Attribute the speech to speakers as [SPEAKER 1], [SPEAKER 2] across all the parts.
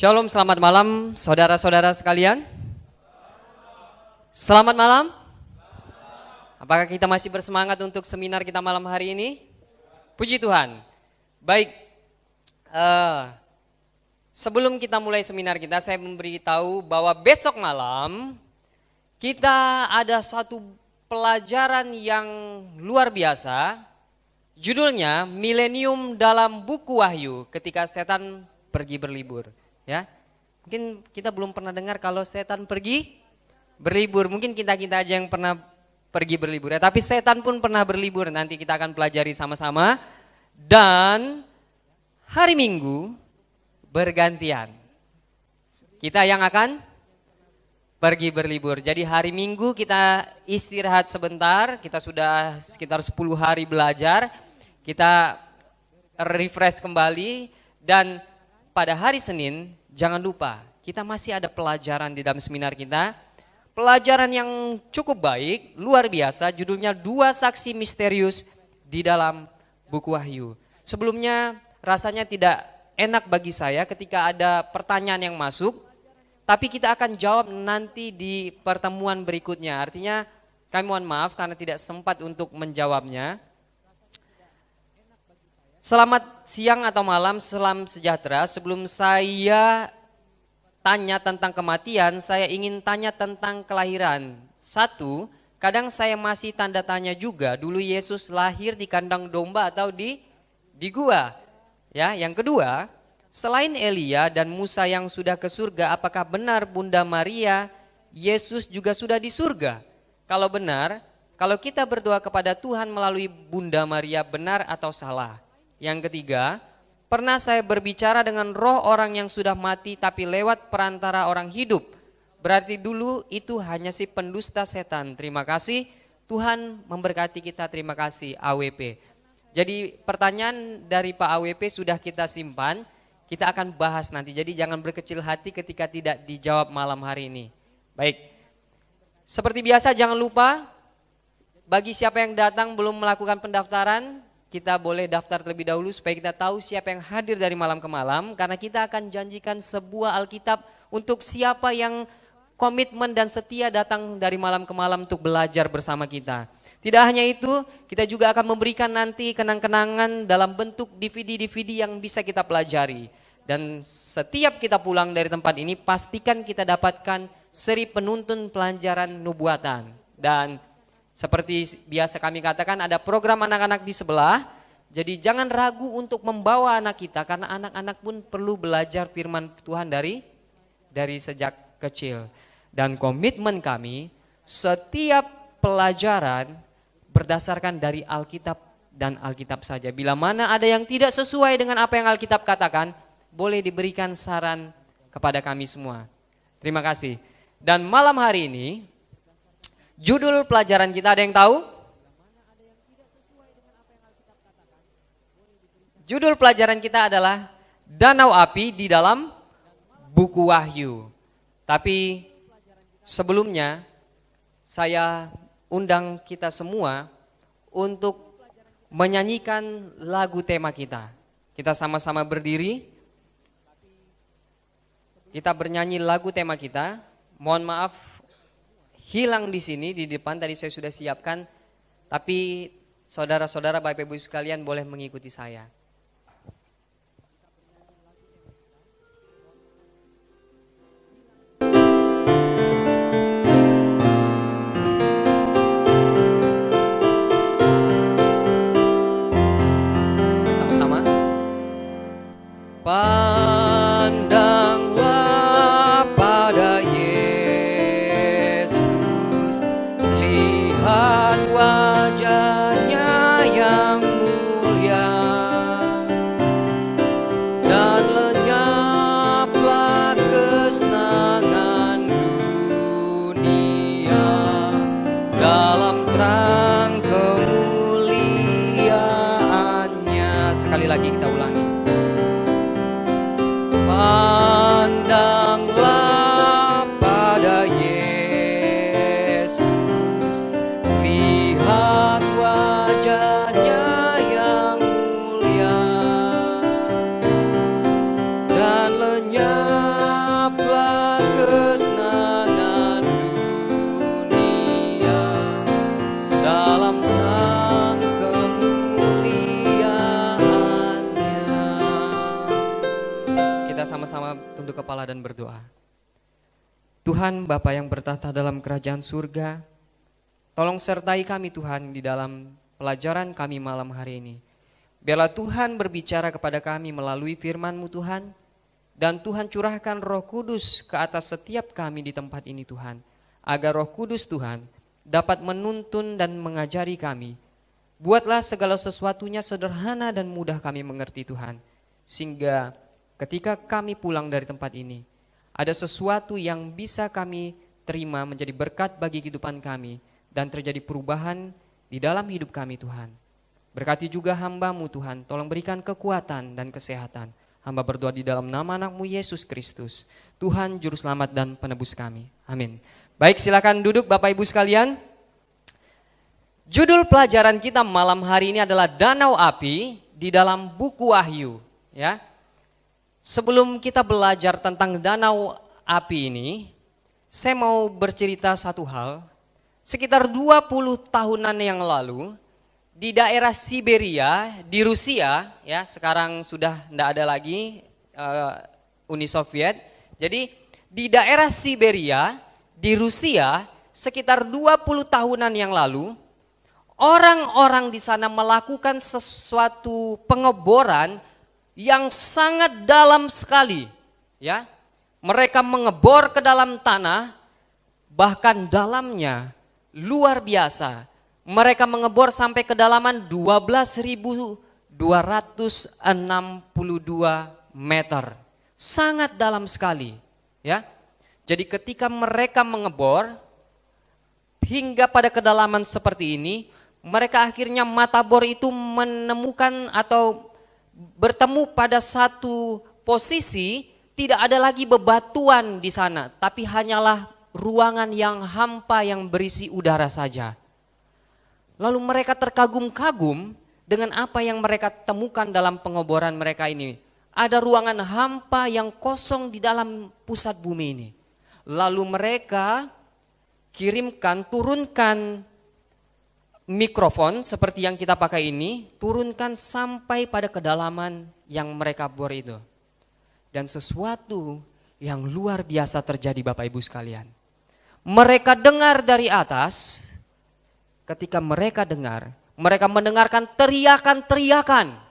[SPEAKER 1] Shalom, selamat malam saudara-saudara sekalian. Selamat malam. Apakah kita masih bersemangat untuk seminar kita malam hari ini? Puji Tuhan. Baik, sebelum kita mulai seminar kita, saya memberitahu bahwa besok malam kita ada satu pelajaran yang luar biasa. Judulnya Milenium dalam Buku Wahyu ketika setan pergi berlibur. Ya, mungkin kita belum pernah dengar kalau setan pergi berlibur. Mungkin kita-kita aja yang pernah pergi berlibur ya. Tapi setan pun pernah berlibur. Nanti kita akan pelajari sama-sama. Dan hari Minggu bergantian. Kita yang akan pergi berlibur. Jadi hari Minggu kita istirahat sebentar. Kita sudah sekitar 10 hari belajar. Kita refresh kembali dan pada hari Senin, jangan lupa kita masih ada pelajaran di dalam seminar kita. Pelajaran yang cukup baik, luar biasa, judulnya 2 saksi misterius di dalam buku Wahyu. Sebelumnya rasanya tidak enak bagi saya ketika ada pertanyaan yang masuk, tapi kita akan jawab nanti di pertemuan berikutnya. Artinya kami mohon maaf karena tidak sempat untuk menjawabnya. Selamat siang atau malam, salam sejahtera. Sebelum saya tanya tentang kematian, saya ingin tanya tentang kelahiran. Satu, kadang saya masih tanda tanya juga, dulu Yesus lahir di kandang domba atau di gua. Ya, yang kedua, selain Elia dan Musa yang sudah ke surga, apakah benar Bunda Maria, Yesus juga sudah di surga? Kalau benar, kalau kita berdoa kepada Tuhan melalui Bunda Maria, benar atau salah? Yang ketiga, pernah saya berbicara dengan roh orang yang sudah mati tapi lewat perantara orang hidup. Berarti dulu itu hanya si pendusta setan. Terima kasih, Tuhan memberkati kita, terima kasih AWP. Jadi pertanyaan dari Pak AWP sudah kita simpan, kita akan bahas nanti. Jadi jangan berkecil hati ketika tidak dijawab malam hari ini. Baik, seperti biasa jangan lupa, bagi siapa yang datang belum melakukan pendaftaran, kita boleh daftar terlebih dahulu supaya kita tahu siapa yang hadir dari malam ke malam. Karena kita akan janjikan sebuah Alkitab untuk siapa yang komitmen dan setia datang dari malam ke malam untuk belajar bersama kita. Tidak hanya itu, kita juga akan memberikan nanti kenang-kenangan dalam bentuk DVD-DVD yang bisa kita pelajari. Dan setiap kita pulang dari tempat ini, pastikan kita dapatkan seri penuntun pelajaran nubuatan. Dan seperti biasa kami katakan, ada program anak-anak di sebelah. Jadi jangan ragu untuk membawa anak kita, karena anak-anak pun perlu belajar firman Tuhan dari sejak kecil. Dan komitmen kami, setiap pelajaran berdasarkan dari Alkitab dan Alkitab saja. Bila mana ada yang tidak sesuai dengan apa yang Alkitab katakan, boleh diberikan saran kepada kami semua. Terima kasih. Dan malam hari ini, judul pelajaran kita ada yang tahu? Judul pelajaran kita adalah Danau Api di dalam Buku Wahyu. Tapi sebelumnya saya undang kita semua untuk menyanyikan lagu tema kita. Kita sama-sama berdiri. Kita bernyanyi lagu tema kita. Mohon maaf hilang di sini, di depan tadi saya sudah siapkan, tapi saudara-saudara Bapak Ibu sekalian boleh mengikuti saya. Sama-sama. Pandanglah pada Yesus, lihat wajahnya yang mulia, kepala dan berdoa. Tuhan Bapa yang bertata dalam kerajaan surga, tolong sertai kami Tuhan di dalam pelajaran kami malam hari ini. Biarlah Tuhan berbicara kepada kami melalui firman-Mu Tuhan, dan Tuhan curahkan Roh Kudus ke atas setiap kami di tempat ini Tuhan, agar Roh Kudus Tuhan dapat menuntun dan mengajari kami. Buatlah segala sesuatunya sederhana dan mudah kami mengerti Tuhan, sehingga ketika kami pulang dari tempat ini, ada sesuatu yang bisa kami terima menjadi berkat bagi kehidupan kami dan terjadi perubahan di dalam hidup kami Tuhan. Berkati juga hamba-Mu Tuhan, tolong berikan kekuatan dan kesehatan. Hamba berdoa di dalam nama anak-Mu Yesus Kristus, Tuhan Juru Selamat dan Penebus kami. Amin. Baik, silakan duduk Bapak Ibu sekalian. Judul pelajaran kita malam hari ini adalah Danau Api di dalam buku Wahyu. Ya. Sebelum kita belajar tentang danau api ini, saya mau bercerita satu hal. Sekitar 20 tahunan yang lalu, di daerah Siberia, di Rusia, ya sekarang sudah tidak ada lagi Uni Soviet. Jadi di daerah Siberia, di Rusia, sekitar 20 tahunan yang lalu, orang-orang di sana melakukan sesuatu pengeboran yang sangat dalam sekali, ya. Mereka mengebor ke dalam tanah, bahkan dalamnya luar biasa. Mereka mengebor sampai kedalaman 12.262 meter. Sangat dalam sekali, ya. Jadi ketika mereka mengebor hingga pada kedalaman seperti ini, mereka akhirnya mata bor itu menemukan atau bertemu pada satu posisi, tidak ada lagi bebatuan di sana, tapi hanyalah ruangan yang hampa yang berisi udara saja. Lalu mereka terkagum-kagum dengan apa yang mereka temukan dalam pengeboran mereka ini. Ada ruangan hampa yang kosong di dalam pusat bumi ini. Lalu mereka turunkan mikrofon seperti yang kita pakai ini, turunkan sampai pada kedalaman yang mereka bor itu. Dan sesuatu yang luar biasa terjadi Bapak Ibu sekalian. Mereka dengar dari atas, ketika mereka dengar, mereka mendengarkan teriakan-teriakan.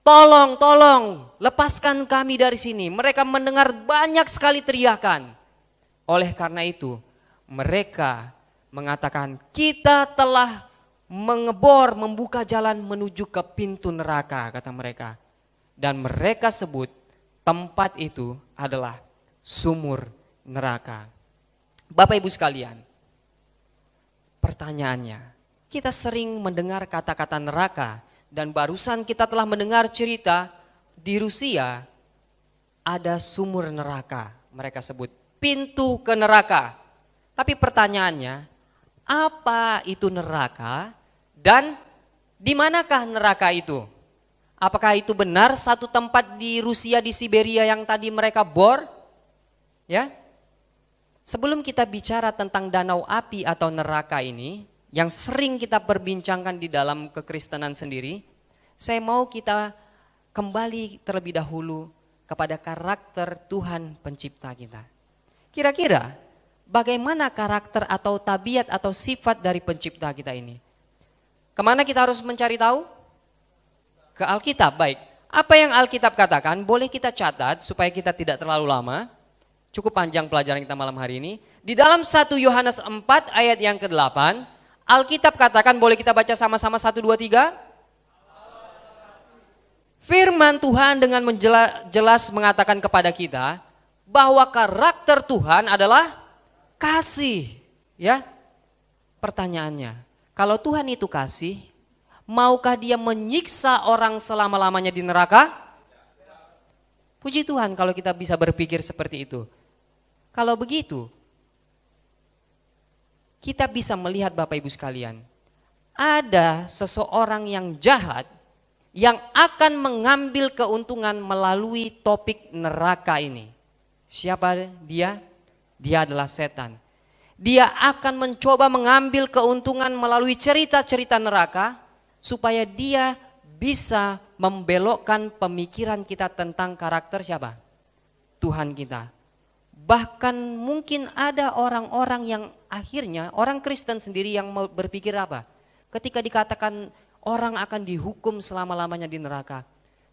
[SPEAKER 1] Tolong, tolong, lepaskan kami dari sini. Mereka mendengar banyak sekali teriakan. Oleh karena itu, mereka mengatakan, kita telah mengebor, membuka jalan menuju ke pintu neraka, kata mereka. Dan mereka sebut tempat itu adalah sumur neraka. Bapak Ibu sekalian, pertanyaannya, kita sering mendengar kata-kata neraka, dan barusan kita telah mendengar cerita di Rusia ada sumur neraka. Mereka sebut pintu ke neraka. Tapi pertanyaannya, apa itu neraka? Dan di manakah neraka itu? Apakah itu benar satu tempat di Rusia, di Siberia yang tadi mereka bor? Ya. Sebelum kita bicara tentang danau api atau neraka ini, yang sering kita perbincangkan di dalam kekristenan sendiri, saya mau kita kembali terlebih dahulu kepada karakter Tuhan pencipta kita. Kira-kira bagaimana karakter atau tabiat atau sifat dari pencipta kita ini? Kemana kita harus mencari tahu? Ke Alkitab, baik. Apa yang Alkitab katakan boleh kita catat supaya kita tidak terlalu lama. Cukup panjang pelajaran kita malam hari ini. Di dalam 1 Yohanes 4 ayat yang ke-8, Alkitab katakan, boleh kita baca sama-sama 1, 2, 3? Firman Tuhan dengan jelas mengatakan kepada kita bahwa karakter Tuhan adalah kasih. Ya. Pertanyaannya, kalau Tuhan itu kasih, maukah dia menyiksa orang selama-lamanya di neraka? Puji Tuhan kalau kita bisa berpikir seperti itu. Kalau begitu, kita bisa melihat Bapak Ibu sekalian, ada seseorang yang jahat yang akan mengambil keuntungan melalui topik neraka ini. Siapa dia? Dia adalah setan. Dia akan mencoba mengambil keuntungan melalui cerita-cerita neraka supaya dia bisa membelokkan pemikiran kita tentang karakter siapa? Tuhan kita. Bahkan mungkin ada orang-orang yang akhirnya, orang Kristen sendiri yang berpikir apa? Ketika dikatakan orang akan dihukum selama-lamanya di neraka,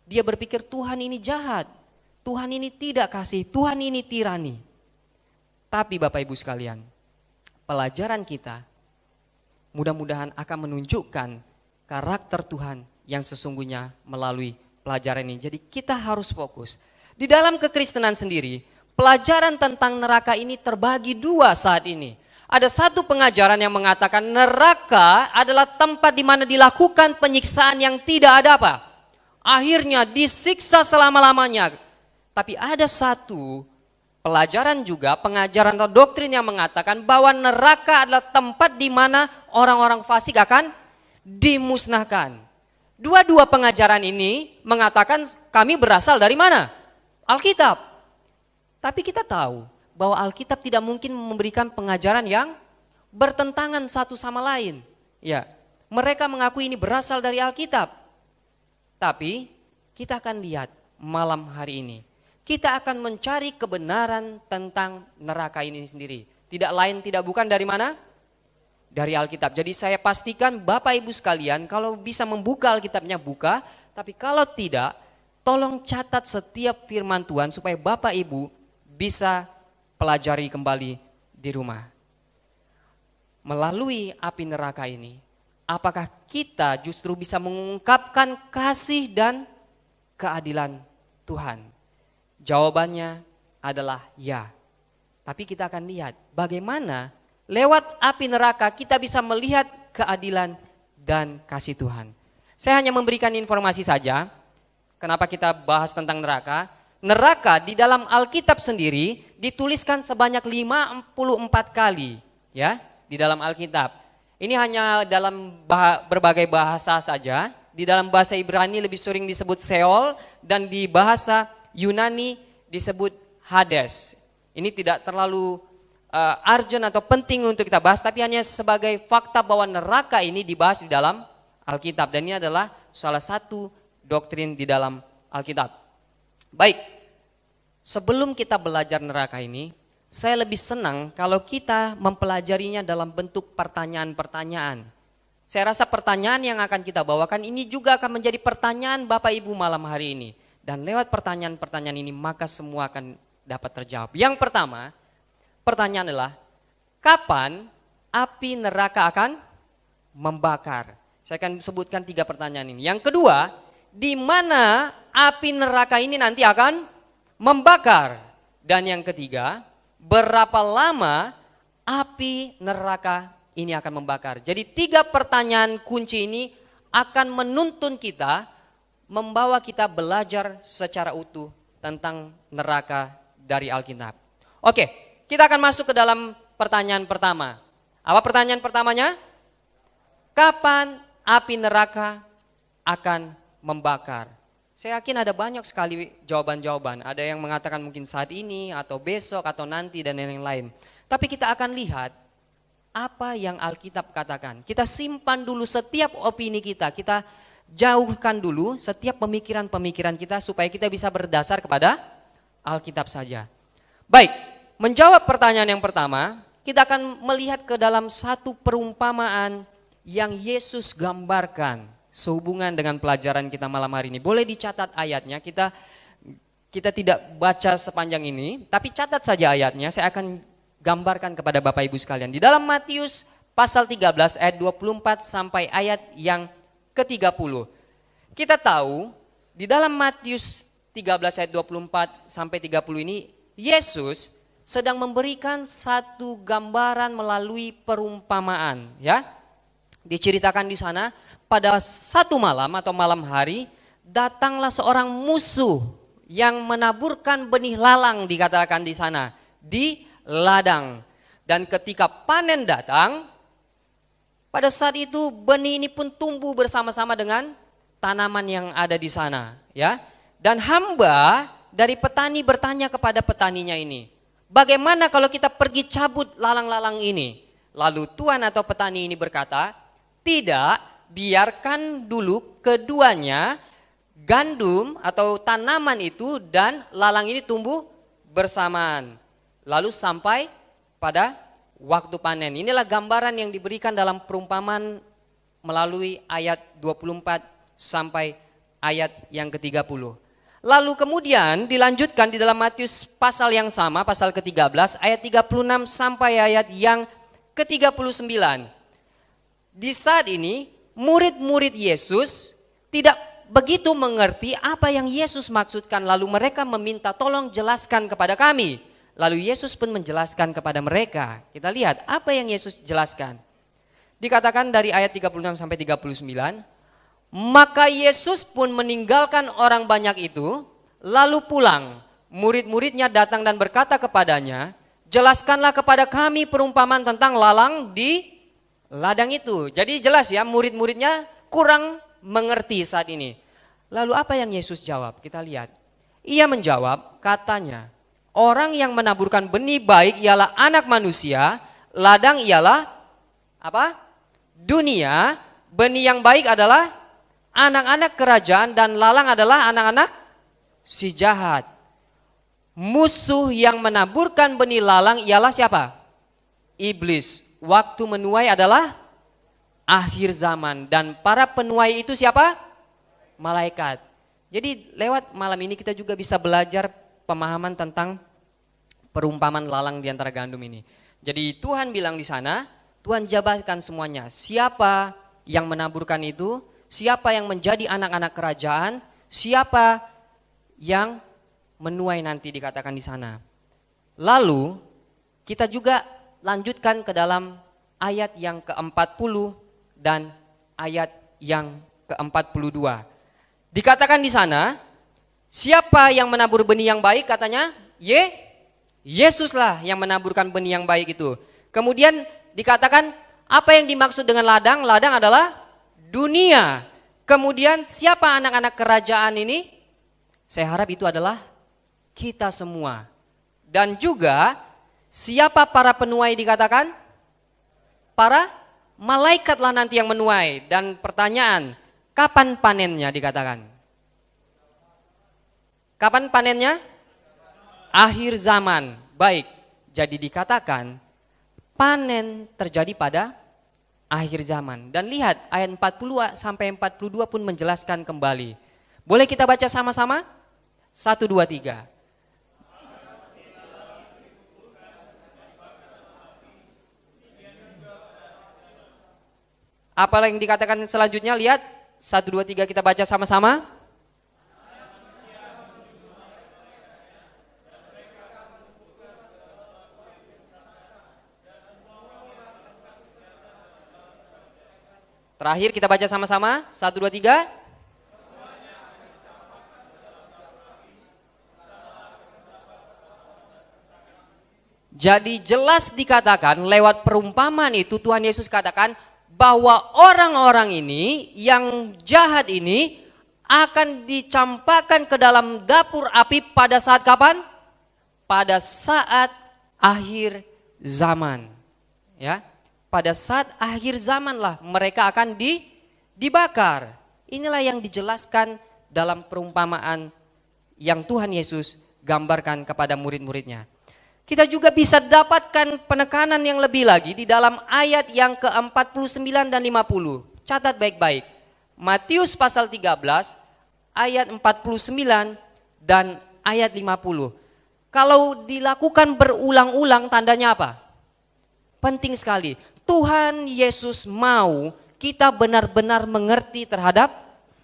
[SPEAKER 1] dia berpikir Tuhan ini jahat, Tuhan ini tidak kasih, Tuhan ini tirani. Tapi Bapak Ibu sekalian, pelajaran kita mudah-mudahan akan menunjukkan karakter Tuhan yang sesungguhnya melalui pelajaran ini. Jadi kita harus fokus. Di dalam kekristenan sendiri, pelajaran tentang neraka ini terbagi dua saat ini. Ada satu pengajaran yang mengatakan neraka adalah tempat di mana dilakukan penyiksaan yang tidak ada apa? Akhirnya disiksa selama-lamanya. Tapi ada satu pelajaran juga, pengajaran atau doktrin yang mengatakan bahwa neraka adalah tempat di mana orang-orang fasik akan dimusnahkan. Dua-dua pengajaran ini mengatakan kami berasal dari mana? Alkitab. Tapi kita tahu bahwa Alkitab tidak mungkin memberikan pengajaran yang bertentangan satu sama lain. Ya, mereka mengakui ini berasal dari Alkitab. Tapi kita akan lihat malam hari ini, kita akan mencari kebenaran tentang neraka ini sendiri. Tidak lain tidak bukan dari mana? Dari Alkitab. Jadi saya pastikan Bapak Ibu sekalian kalau bisa membuka Alkitabnya buka, tapi kalau tidak tolong catat setiap firman Tuhan supaya Bapak Ibu bisa pelajari kembali di rumah. Melalui api neraka ini, apakah kita justru bisa mengungkapkan kasih dan keadilan Tuhan? Jawabannya adalah ya. Tapi kita akan lihat bagaimana lewat api neraka kita bisa melihat keadilan dan kasih Tuhan. Saya hanya memberikan informasi saja. Kenapa kita bahas tentang neraka? Neraka di dalam Alkitab sendiri dituliskan sebanyak 54 kali, ya, di dalam Alkitab. Ini hanya dalam berbagai bahasa saja. Di dalam bahasa Ibrani lebih sering disebut Sheol dan di bahasa Yunani disebut Hades. Ini tidak terlalu urgent atau penting untuk kita bahas, tapi hanya sebagai fakta bahwa neraka ini dibahas di dalam Alkitab. Dan ini adalah salah satu doktrin di dalam Alkitab. Baik, sebelum kita belajar neraka ini, saya lebih senang kalau kita mempelajarinya dalam bentuk pertanyaan-pertanyaan. Saya rasa pertanyaan yang akan kita bawakan ini juga akan menjadi pertanyaan Bapak Ibu malam hari ini. Dan lewat pertanyaan-pertanyaan ini maka semua akan dapat terjawab. Yang pertama, pertanyaan adalah, kapan api neraka akan membakar? Saya akan sebutkan 3 pertanyaan ini. Yang kedua, di mana api neraka ini nanti akan membakar? Dan yang ketiga, berapa lama api neraka ini akan membakar? Jadi 3 pertanyaan kunci ini akan menuntun kita, membawa kita belajar secara utuh tentang neraka dari Alkitab. Oke. Kita akan masuk ke dalam pertanyaan pertama. Apa pertanyaan pertamanya? Kapan api neraka akan membakar? Saya yakin ada banyak sekali jawaban-jawaban. Ada yang mengatakan mungkin saat ini atau besok atau nanti dan lain-lain. Tapi kita akan lihat apa yang Alkitab katakan. Kita simpan dulu setiap opini kita. Kita jauhkan dulu setiap pemikiran-pemikiran kita supaya kita bisa berdasar kepada Alkitab saja. Baik. Menjawab pertanyaan yang pertama, kita akan melihat ke dalam satu perumpamaan yang Yesus gambarkan sehubungan dengan pelajaran kita malam hari ini. Boleh dicatat ayatnya, kita tidak baca sepanjang ini, tapi catat saja ayatnya, saya akan gambarkan kepada Bapak Ibu sekalian. Di dalam Matius pasal 13 ayat 24 sampai ayat yang ke-30. Kita tahu di dalam Matius 13 ayat 24 sampai 30 ini Yesus sedang memberikan satu gambaran melalui perumpamaan, ya. Diceritakan di sana pada satu malam atau malam hari datanglah seorang musuh yang menaburkan benih lalang, dikatakan di sana, di ladang. Dan ketika panen datang, pada saat itu benih ini pun tumbuh bersama-sama dengan tanaman yang ada di sana, ya. Dan hamba dari petani bertanya kepada petaninya ini, bagaimana kalau kita pergi cabut lalang-lalang ini? Lalu tuan atau petani ini berkata, tidak, biarkan dulu keduanya, gandum atau tanaman itu dan lalang ini tumbuh bersamaan. Lalu sampai pada waktu panen. Inilah gambaran yang diberikan dalam perumpamaan melalui ayat 24 sampai ayat yang ke-30. Lalu kemudian dilanjutkan di dalam Matius pasal yang sama, pasal ke-13 ayat 36 sampai ayat yang ke-39. Di saat ini murid-murid Yesus tidak begitu mengerti apa yang Yesus maksudkan, lalu mereka meminta tolong jelaskan kepada kami. Lalu Yesus pun menjelaskan kepada mereka. Kita lihat apa yang Yesus jelaskan. Dikatakan dari ayat 36 sampai 39, maka Yesus pun meninggalkan orang banyak itu, lalu pulang. Murid-muridnya datang dan berkata kepadanya, jelaskanlah kepada kami perumpamaan tentang lalang di ladang itu. Jadi jelas ya, murid-muridnya kurang mengerti saat ini. Lalu apa yang Yesus jawab? Kita lihat. Ia menjawab, katanya, orang yang menaburkan benih baik ialah anak manusia, ladang ialah apa? Dunia, benih yang baik adalah anak-anak kerajaan dan lalang adalah anak-anak si jahat. Musuh yang menaburkan benih lalang ialah siapa? Iblis. Waktu menuai adalah akhir zaman dan para penuai itu siapa? Malaikat. Jadi lewat malam ini kita juga bisa belajar pemahaman tentang perumpamaan lalang di antara gandum ini. Jadi Tuhan bilang di sana, Tuhan jabarkan semuanya. Siapa yang menaburkan itu, siapa yang menjadi anak-anak kerajaan, siapa yang menuai nanti dikatakan di sana. Lalu kita juga lanjutkan ke dalam ayat yang ke-40 dan ayat yang ke-42. Dikatakan di sana, siapa yang menabur benih yang baik katanya? Yesuslah yang menaburkan benih yang baik itu. Kemudian dikatakan apa yang dimaksud dengan ladang? Ladang adalah dunia. Kemudian siapa anak-anak kerajaan ini? Saya harap itu adalah kita semua. Dan juga siapa para penuai dikatakan? Para malaikatlah nanti yang menuai. Dan pertanyaan, kapan panennya dikatakan? Kapan panennya? Akhir zaman. Baik, jadi dikatakan panen terjadi pada akhir zaman. Dan lihat ayat 40 sampai 42 pun menjelaskan kembali. Boleh kita baca sama-sama? 1, 2, 3. Apa yang dikatakan selanjutnya? Lihat 1, 2, 3 kita baca sama-sama. Terakhir kita baca sama-sama. 1, 2, 3. Jadi jelas dikatakan lewat perumpamaan itu Tuhan Yesus katakan bahwa orang-orang ini yang jahat ini akan dicampakkan ke dalam dapur api pada saat kapan? Pada saat akhir zaman. Ya. Pada saat akhir zaman lah mereka akan dibakar. Inilah yang dijelaskan dalam perumpamaan yang Tuhan Yesus gambarkan kepada murid-muridnya. Kita juga bisa dapatkan penekanan yang lebih lagi di dalam ayat yang ke-49 dan 50. Catat baik-baik. Matius pasal 13 ayat 49 dan ayat 50. Kalau dilakukan berulang-ulang tandanya apa? Penting sekali. Tuhan Yesus mau kita benar-benar mengerti terhadap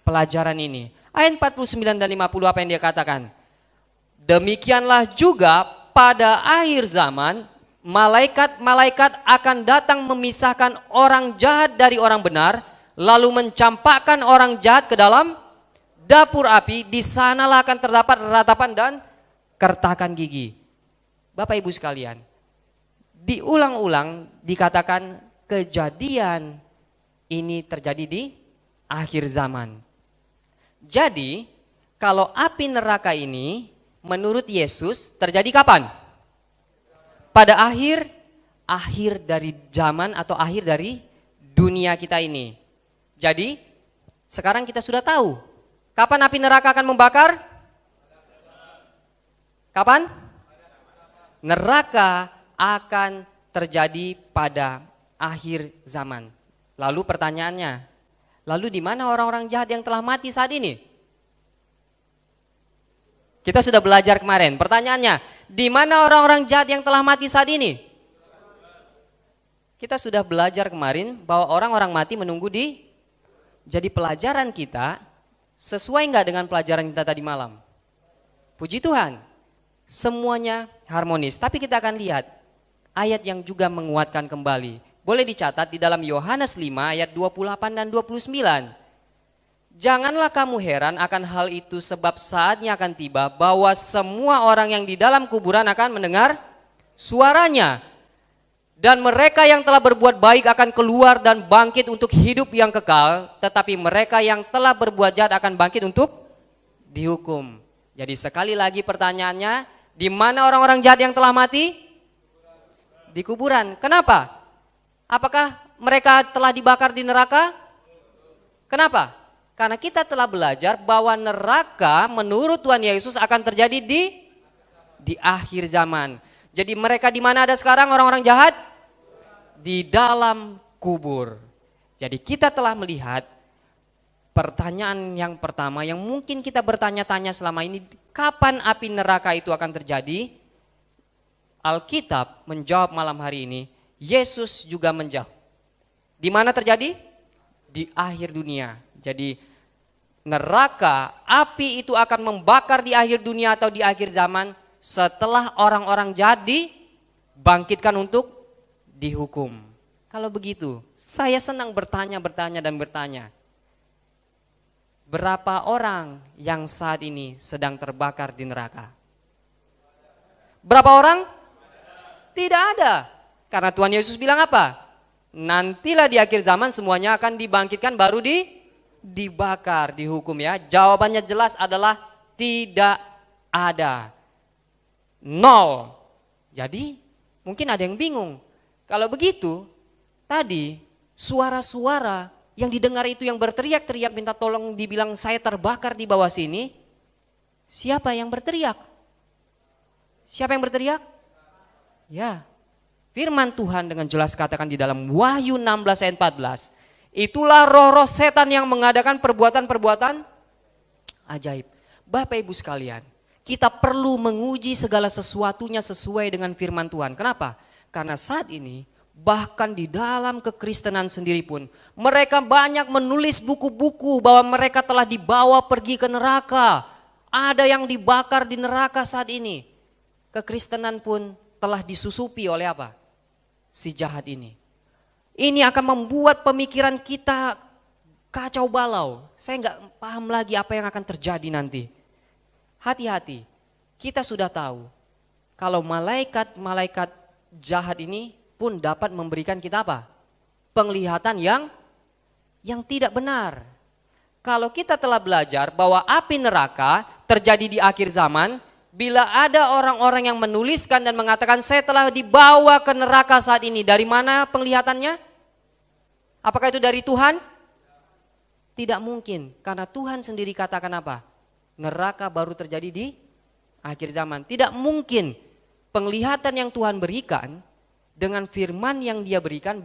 [SPEAKER 1] pelajaran ini. Ayat 49 dan 50 apa yang dia katakan? Demikianlah juga pada akhir zaman malaikat-malaikat akan datang memisahkan orang jahat dari orang benar, lalu mencampakkan orang jahat ke dalam dapur api. Di sanalah akan terdapat ratapan dan kertakan gigi. Bapak Ibu sekalian, diulang-ulang dikatakan kejadian ini terjadi di akhir zaman. Jadi kalau api neraka ini menurut Yesus terjadi kapan? Pada akhir dari zaman atau akhir dari dunia kita ini. Jadi sekarang kita sudah tahu kapan api neraka akan membakar? Kapan? neraka akan terjadi pada akhir zaman. Lalu pertanyaannya, lalu di mana orang-orang jahat yang telah mati saat ini? Kita sudah belajar kemarin. Pertanyaannya, di mana orang-orang jahat yang telah mati saat ini? Kita sudah belajar kemarin bahwa orang-orang mati menunggu di. Jadi pelajaran kita sesuai nggak dengan pelajaran kita tadi malam? Puji Tuhan, semuanya harmonis. Tapi kita akan lihat ayat yang juga menguatkan kembali. Boleh dicatat di dalam Yohanes 5 ayat 28 dan 29. Janganlah kamu heran akan hal itu, sebab saatnya akan tiba bahwa semua orang yang di dalam kuburan akan mendengar suaranya. Dan mereka yang telah berbuat baik akan keluar dan bangkit untuk hidup yang kekal, tetapi mereka yang telah berbuat jahat akan bangkit untuk dihukum. Jadi sekali lagi pertanyaannya, di mana orang-orang jahat yang telah mati? Di kuburan. Kenapa? Apakah mereka telah dibakar di neraka? Kenapa? Karena kita telah belajar bahwa neraka menurut Tuhan Yesus akan terjadi di akhir zaman. Jadi mereka di mana ada sekarang orang-orang jahat? Di dalam kubur. Jadi kita telah melihat pertanyaan yang pertama yang mungkin kita bertanya-tanya selama ini, kapan api neraka itu akan terjadi? Alkitab menjawab malam hari ini, Yesus juga menjawab. Di mana terjadi? Di akhir dunia. Jadi neraka, api itu akan membakar di akhir dunia atau di akhir zaman setelah orang-orang jahat dibangkitkan untuk dihukum. Kalau begitu, saya senang bertanya. Berapa orang yang saat ini sedang terbakar di neraka? Berapa orang? Tidak ada. Karena Tuhan Yesus bilang apa? Nantilah di akhir zaman semuanya akan dibangkitkan baru dibakar, dihukum ya. Jawabannya jelas adalah tidak ada. 0. Jadi mungkin ada yang bingung. Kalau begitu, tadi suara-suara yang didengar itu yang berteriak-teriak minta tolong dibilang saya terbakar di bawah sini. Siapa yang berteriak? Siapa yang berteriak? Ya, firman Tuhan dengan jelas katakan di dalam Wahyu 16 ayat 14. Itulah roh-roh setan yang mengadakan perbuatan-perbuatan ajaib. Bapak Ibu sekalian, kita perlu menguji segala sesuatunya sesuai dengan firman Tuhan. Kenapa? Karena saat ini bahkan di dalam kekristenan sendiri pun mereka banyak menulis buku-buku bahwa mereka telah dibawa pergi ke neraka. Ada yang dibakar di neraka saat ini. Kekristenan pun telah disusupi oleh apa? Si jahat ini. Ini akan membuat pemikiran kita kacau balau. Saya nggak paham lagi apa yang akan terjadi nanti. Hati-hati, kita sudah tahu kalau malaikat-malaikat jahat ini pun dapat memberikan kita apa? Penglihatan yang tidak benar. Kalau kita telah belajar bahwa api neraka terjadi di akhir zaman, bila ada orang-orang yang menuliskan dan mengatakan saya telah dibawa ke neraka saat ini, dari mana penglihatannya? Apakah itu dari Tuhan? Tidak mungkin, karena Tuhan sendiri katakan apa? Neraka baru terjadi di akhir zaman. Tidak mungkin penglihatan yang Tuhan berikan dengan firman yang Dia berikan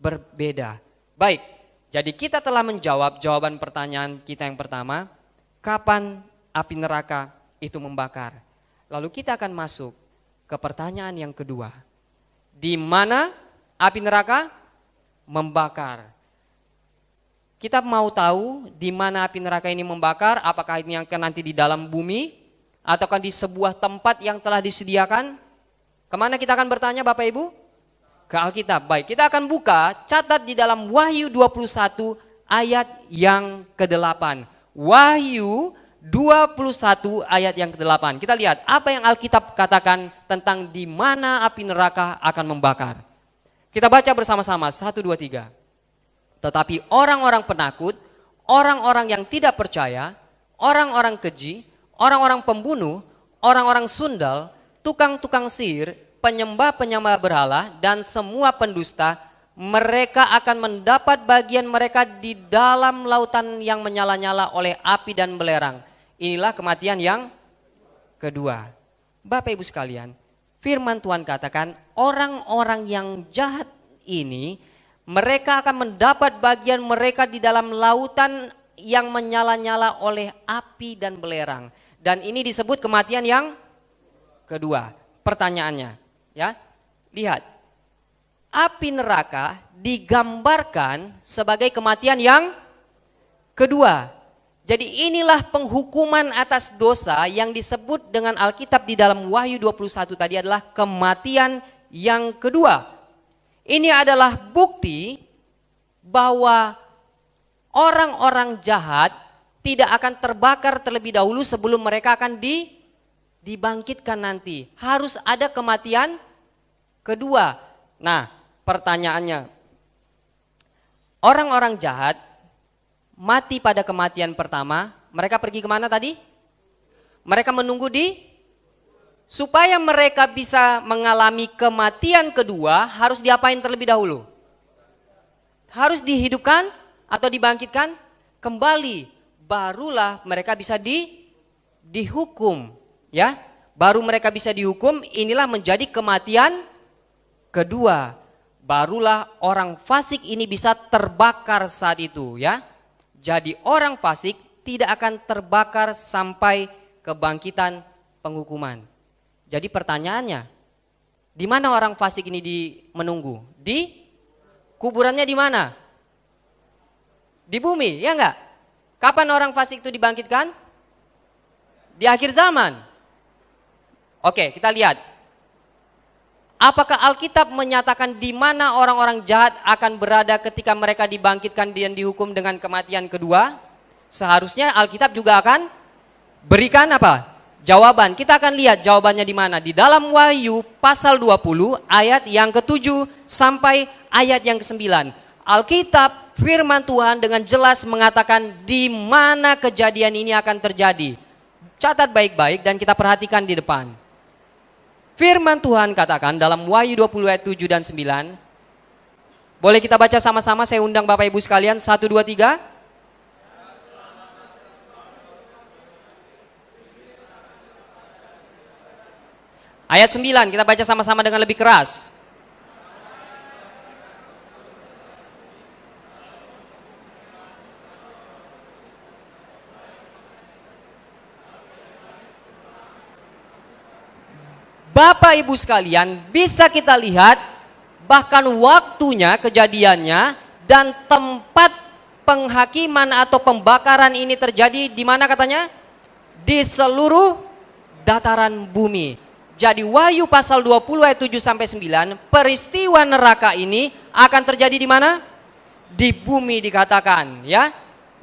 [SPEAKER 1] berbeda. Baik, jadi kita telah menjawab jawaban pertanyaan kita yang pertama, kapan api neraka itu membakar. Lalu kita akan masuk ke pertanyaan yang kedua. Di mana api neraka membakar? Kita mau tahu di mana api neraka ini membakar, apakah ini yang nanti di dalam bumi ataukah di sebuah tempat yang telah disediakan? Kemana kita akan bertanya Bapak Ibu? Ke Alkitab. Baik, kita akan buka, catat di dalam Wahyu 21 ayat yang ke-8. Wahyu 21 ayat yang ke-8. Kita lihat apa yang Alkitab katakan tentang di mana api neraka akan membakar. Kita baca bersama-sama, 1, 2, 3. Tetapi orang-orang penakut, orang-orang yang tidak percaya, orang-orang keji, orang-orang pembunuh, orang-orang sundal, tukang-tukang sihir, penyembah-penyembah berhala, dan semua pendusta, mereka akan mendapat bagian mereka di dalam lautan yang menyala-nyala oleh api dan belerang. Inilah kematian yang kedua. Bapak Ibu sekalian, Firman Tuhan katakan orang-orang yang jahat ini mereka akan mendapat bagian mereka di dalam lautan yang menyala-nyala oleh api dan belerang. Dan ini disebut kematian yang kedua. Pertanyaannya, ya, lihat, api neraka digambarkan sebagai kematian yang kedua. Jadi inilah penghukuman atas dosa yang disebut dengan Alkitab di dalam Wahyu 21 tadi adalah kematian yang kedua. Ini adalah bukti bahwa orang-orang jahat tidak akan terbakar terlebih dahulu sebelum mereka akan dibangkitkan nanti. Harus ada kematian kedua. Nah, pertanyaannya, orang-orang jahat mati pada kematian pertama, mereka pergi kemana tadi? Mereka menunggu supaya mereka bisa mengalami kematian kedua, harus diapain terlebih dahulu? Harus dihidupkan atau dibangkitkan kembali, barulah mereka bisa dihukum, ya. Baru mereka bisa dihukum, inilah menjadi kematian kedua. Barulah orang fasik ini bisa terbakar saat itu, ya. Jadi orang fasik tidak akan terbakar sampai kebangkitan penghukuman. Jadi pertanyaannya, di mana orang fasik ini menunggu? Di kuburannya di mana? Di bumi, ya enggak? Kapan orang fasik itu dibangkitkan? Di akhir zaman. Oke, kita lihat. Apakah Alkitab menyatakan di mana orang-orang jahat akan berada ketika mereka dibangkitkan dan dihukum dengan kematian kedua? Seharusnya Alkitab juga akan berikan apa? Jawaban. Kita akan lihat jawabannya di mana. Di dalam Wahyu pasal 20 ayat yang ke-7 sampai ayat yang ke-9. Alkitab firman Tuhan dengan jelas mengatakan di mana kejadian ini akan terjadi. Catat baik-baik dan kita perhatikan di depan. Firman Tuhan katakan dalam Wahyu 20 ayat 7 dan 9. Boleh kita baca sama-sama, saya undang Bapak Ibu sekalian, 1, 2, 3. Ayat 9, kita baca sama-sama dengan lebih keras. Bapak Ibu sekalian, bisa kita lihat bahkan waktunya, kejadiannya, dan tempat penghakiman atau pembakaran ini terjadi di mana katanya? Di seluruh dataran bumi. Jadi Wahyu pasal 20 ayat 7 sampai 9, peristiwa neraka ini akan terjadi di mana? Di bumi dikatakan, ya.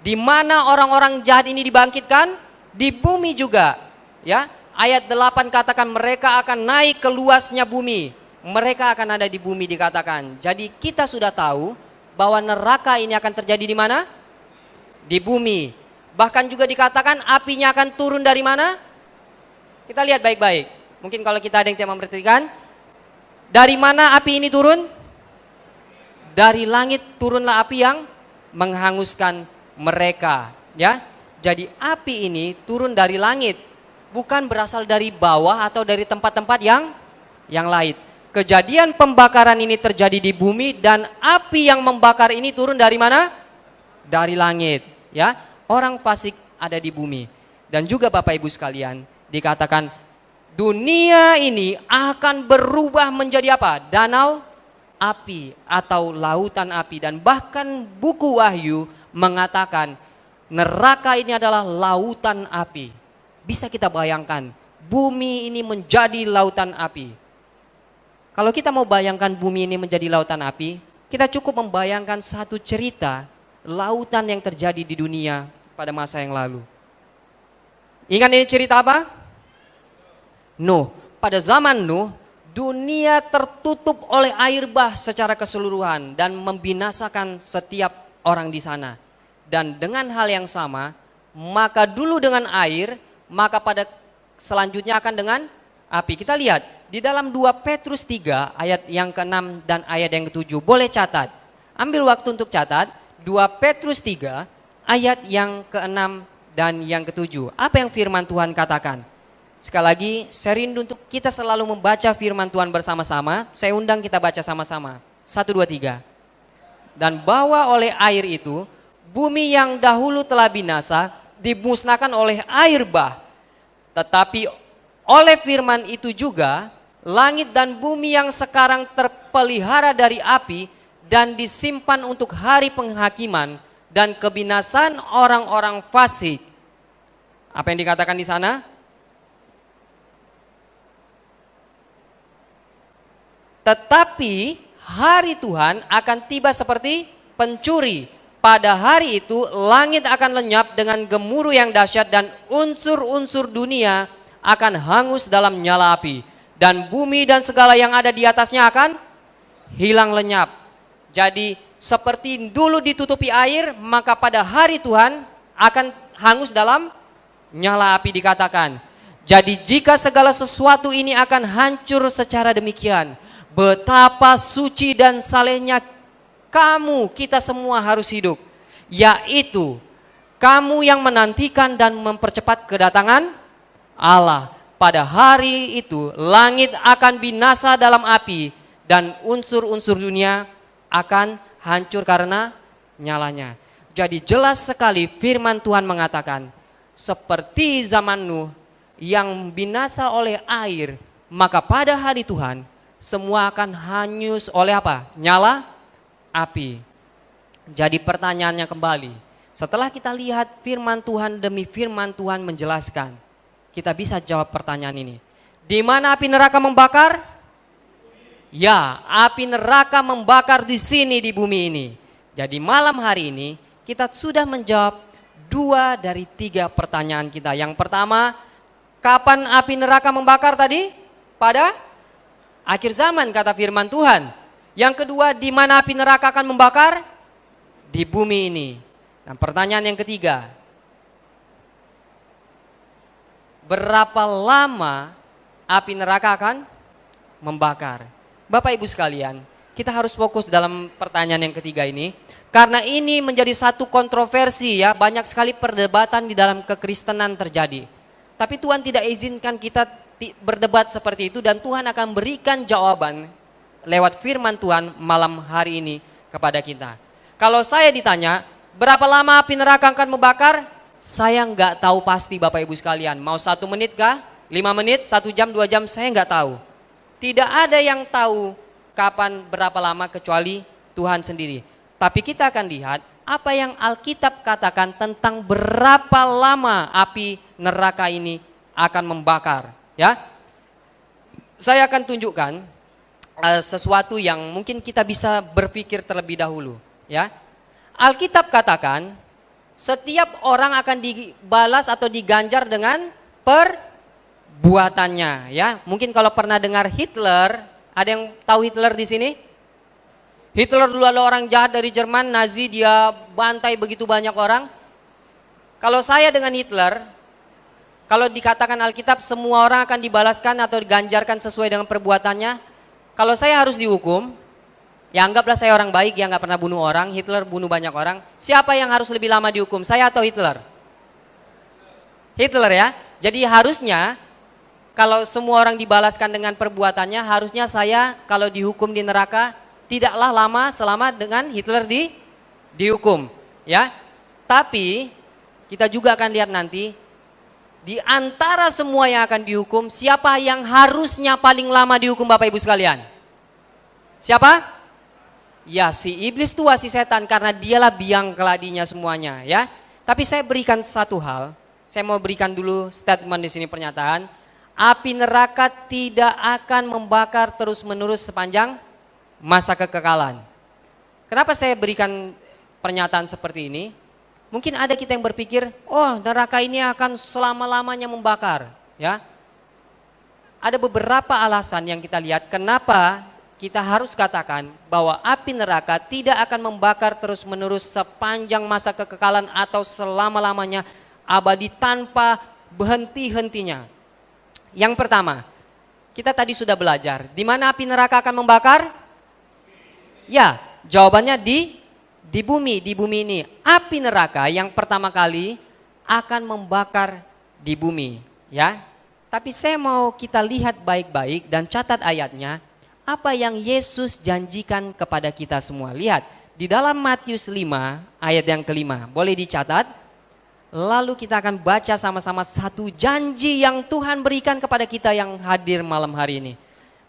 [SPEAKER 1] Di mana orang-orang jahat ini dibangkitkan? Di bumi juga, ya. Ayat 8 katakan mereka akan naik ke luasnya bumi. Mereka akan ada di bumi dikatakan. Jadi kita sudah tahu bahwa neraka ini akan terjadi di mana? Di bumi. Bahkan juga dikatakan apinya akan turun dari mana? Kita lihat baik-baik. Mungkin kalau kita ada yang tidak memperhatikan. Dari mana api ini turun? Dari langit turunlah api yang menghanguskan mereka. Ya, jadi api ini turun dari langit. Bukan berasal dari bawah atau dari tempat-tempat yang lain. Kejadian pembakaran ini terjadi di bumi dan api yang membakar ini turun dari mana? Dari langit, ya. Orang fasik ada di bumi. Dan juga Bapak Ibu sekalian, dikatakan dunia ini akan berubah menjadi apa? Danau api atau lautan api, dan bahkan buku Wahyu mengatakan neraka ini adalah lautan api. Bisa kita bayangkan, bumi ini menjadi lautan api. Kalau kita mau bayangkan bumi ini menjadi lautan api, kita cukup membayangkan satu cerita lautan yang terjadi di dunia pada masa yang lalu. Ingat ini cerita apa? Nuh. Pada zaman Nuh, dunia tertutup oleh air bah secara keseluruhan dan membinasakan setiap orang di sana. Dan dengan hal yang sama, maka dulu dengan air, maka pada selanjutnya akan dengan api. Kita lihat di dalam 2 Petrus 3 ayat yang ke-6 dan ayat yang ke-7. Boleh catat. Ambil waktu untuk catat. 2 Petrus 3 ayat yang ke-6 dan yang ke-7. Apa yang firman Tuhan katakan? Sekali lagi, saya rindu untuk kita selalu membaca firman Tuhan bersama-sama. Saya undang kita baca sama-sama. 1, 2, 3. Dan bahwa oleh air itu, bumi yang dahulu telah binasa, dimusnahkan oleh air bah. Tetapi oleh firman itu juga, langit dan bumi yang sekarang terpelihara dari api, dan disimpan untuk hari penghakiman, dan kebinasaan orang-orang fasik. Apa yang dikatakan di sana? Tetapi hari Tuhan akan tiba seperti pencuri. Pada hari itu langit akan lenyap dengan gemuruh yang dahsyat dan unsur-unsur dunia akan hangus dalam nyala api. Dan bumi dan segala yang ada di atasnya akan hilang lenyap. Jadi seperti dulu ditutupi air, maka pada hari Tuhan akan hangus dalam nyala api dikatakan. Jadi jika segala sesuatu ini akan hancur secara demikian, betapa suci dan salehnya kita semua harus hidup. Yaitu kamu yang menantikan dan mempercepat kedatangan Allah. Pada hari itu langit akan binasa dalam api dan unsur-unsur dunia akan hancur karena nyalanya. Jadi jelas sekali firman Tuhan mengatakan, seperti zaman Nuh yang binasa oleh air, maka pada hari Tuhan semua akan hanyus oleh apa? Nyala api. Jadi pertanyaannya kembali, setelah kita lihat firman Tuhan demi firman Tuhan menjelaskan, kita bisa jawab pertanyaan ini. Di mana api neraka membakar? Ya, api neraka membakar di sini di bumi ini. Jadi malam hari ini kita sudah menjawab 2 dari 3 pertanyaan kita. Yang pertama, kapan api neraka membakar tadi? Pada akhir zaman kata firman Tuhan. Yang kedua, di mana api neraka akan membakar? Di bumi ini. Dan pertanyaan yang ketiga, berapa lama api neraka akan membakar? Bapak Ibu sekalian, kita harus fokus dalam pertanyaan yang ketiga ini. Karena ini menjadi satu kontroversi ya, banyak sekali perdebatan di dalam kekristenan terjadi. Tapi Tuhan tidak izinkan kita berdebat seperti itu, dan Tuhan akan berikan jawaban lewat firman Tuhan malam hari ini kepada kita. Kalau saya ditanya berapa lama api neraka akan membakar, saya nggak tahu pasti Bapak Ibu sekalian. Mau 1 menit kah? 5 menit? 1 jam? 2 jam? Saya nggak tahu. Tidak ada yang tahu kapan berapa lama kecuali Tuhan sendiri. Tapi kita akan lihat apa yang Alkitab katakan tentang berapa lama api neraka ini akan membakar. Ya, saya akan tunjukkan sesuatu yang mungkin kita bisa berpikir terlebih dahulu. Ya, Alkitab katakan setiap orang akan dibalas atau diganjar dengan perbuatannya. Ya, mungkin kalau pernah dengar Hitler, ada yang tahu Hitler di sini? Hitler dulu adalah orang jahat dari Jerman, Nazi, dia bantai begitu banyak orang. Kalau saya dengan Hitler, kalau dikatakan Alkitab semua orang akan dibalaskan atau diganjarkan sesuai dengan perbuatannya. Kalau saya harus dihukum, ya anggaplah saya orang baik yang gak pernah bunuh orang, Hitler bunuh banyak orang. Siapa yang harus lebih lama dihukum, saya atau Hitler? Hitler ya. Jadi harusnya kalau semua orang dibalaskan dengan perbuatannya, harusnya saya kalau dihukum di neraka tidaklah lama selama dengan Hitler dihukum. Ya. Tapi kita juga akan lihat nanti, di antara semua yang akan dihukum, siapa yang harusnya paling lama dihukum Bapak Ibu sekalian? Siapa? Ya si iblis tua, si setan, karena dialah biang keladinya semuanya ya. Tapi saya berikan satu hal, saya mau berikan dulu statement di sini pernyataan. Api neraka tidak akan membakar terus-menerus sepanjang masa kekekalan. Kenapa saya berikan pernyataan seperti ini? Mungkin ada kita yang berpikir, oh neraka ini akan selama-lamanya membakar. Ya, ada beberapa alasan yang kita lihat kenapa kita harus katakan bahwa api neraka tidak akan membakar terus-menerus sepanjang masa kekekalan atau selama-lamanya abadi tanpa henti-hentinya. Yang pertama, kita tadi sudah belajar, di mana api neraka akan membakar? Ya, jawabannya di bumi ini. Api neraka yang pertama kali akan membakar di bumi, ya. Tapi saya mau kita lihat baik-baik dan catat ayatnya. Apa yang Yesus janjikan kepada kita semua. Lihat, di dalam Matius 5 ayat yang kelima. Boleh dicatat. Lalu kita akan baca sama-sama satu janji yang Tuhan berikan kepada kita yang hadir malam hari ini.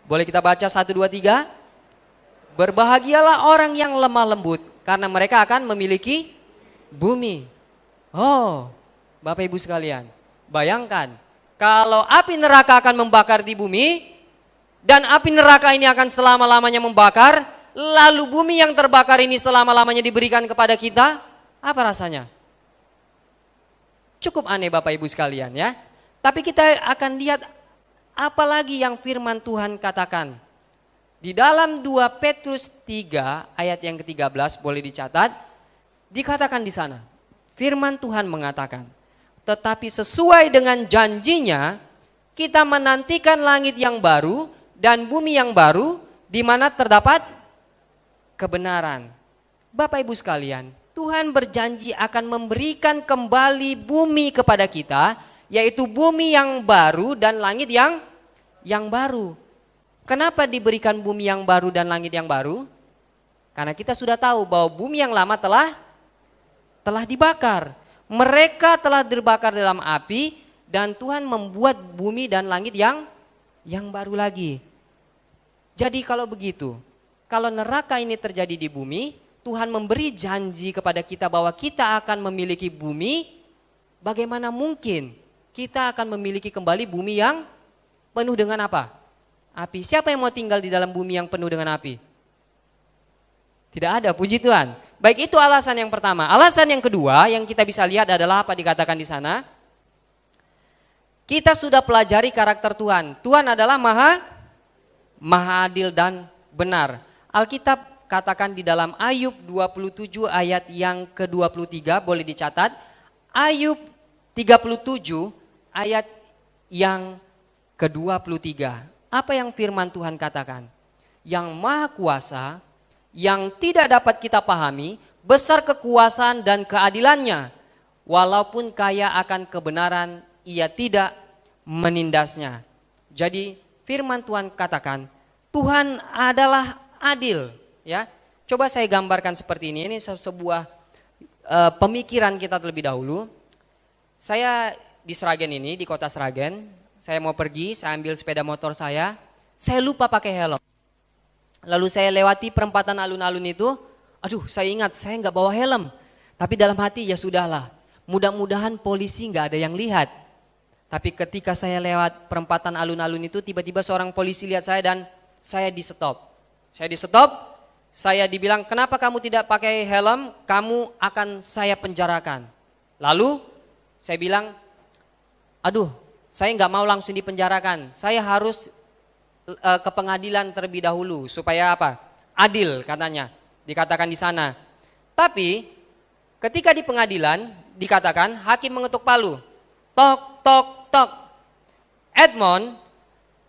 [SPEAKER 1] Boleh kita baca 1, 2, 3. Berbahagialah orang yang lemah lembut, karena mereka akan memiliki bumi. Oh, Bapak Ibu sekalian, bayangkan kalau api neraka akan membakar di bumi, dan api neraka ini akan selama-lamanya membakar, lalu bumi yang terbakar ini selama-lamanya diberikan kepada kita, apa rasanya? Cukup aneh Bapak Ibu sekalian ya. Tapi kita akan lihat apalagi yang firman Tuhan katakan. Di dalam 2 Petrus 3 ayat yang ke-13 boleh dicatat, dikatakan di sana. Firman Tuhan mengatakan, tetapi sesuai dengan janjinya, kita menantikan langit yang baru dan bumi yang baru di mana terdapat kebenaran. Bapak Ibu sekalian, Tuhan berjanji akan memberikan kembali bumi kepada kita, yaitu bumi yang baru dan langit yang baru. Kenapa diberikan bumi yang baru dan langit yang baru? Karena kita sudah tahu bahwa bumi yang lama telah dibakar. Mereka telah dibakar dalam api dan Tuhan membuat bumi dan langit yang baru lagi. Jadi kalau begitu, kalau neraka ini terjadi di bumi, Tuhan memberi janji kepada kita bahwa kita akan memiliki bumi, bagaimana mungkin kita akan memiliki kembali bumi yang penuh dengan apa? Api. Siapa yang mau tinggal di dalam bumi yang penuh dengan api? Tidak ada, puji Tuhan. Baik, itu alasan yang pertama. Alasan yang kedua yang kita bisa lihat adalah apa dikatakan di sana? Kita sudah pelajari karakter Tuhan. Tuhan adalah maha adil dan benar. Alkitab katakan di dalam Ayub 27 ayat yang ke-23, boleh dicatat. Ayub 37 ayat yang ke-23. Apa yang firman Tuhan katakan? Yang maha kuasa, yang tidak dapat kita pahami, besar kekuasaan dan keadilannya. Walaupun kaya akan kebenaran, ia tidak menindasnya. Jadi firman Tuhan katakan, Tuhan adalah adil. Ya, coba saya gambarkan seperti ini. Ini sebuah pemikiran kita terlebih dahulu. Saya di Sragen ini, di kota Sragen. Saya mau pergi, saya ambil sepeda motor saya lupa pakai helm. Lalu saya lewati perempatan alun-alun itu, aduh saya ingat saya nggak bawa helm. Tapi dalam hati ya sudahlah, mudah-mudahan polisi nggak ada yang lihat. Tapi ketika saya lewat perempatan alun-alun itu, tiba-tiba seorang polisi lihat saya dan saya di stop. Saya dibilang, kenapa kamu tidak pakai helm, kamu akan saya penjarakan. Lalu saya bilang, aduh saya nggak mau langsung dipenjarakan, saya harus ke pengadilan terlebih dahulu supaya apa? Adil katanya, dikatakan di sana. Tapi ketika di pengadilan dikatakan hakim mengetuk palu, tok tok tok. Edmond,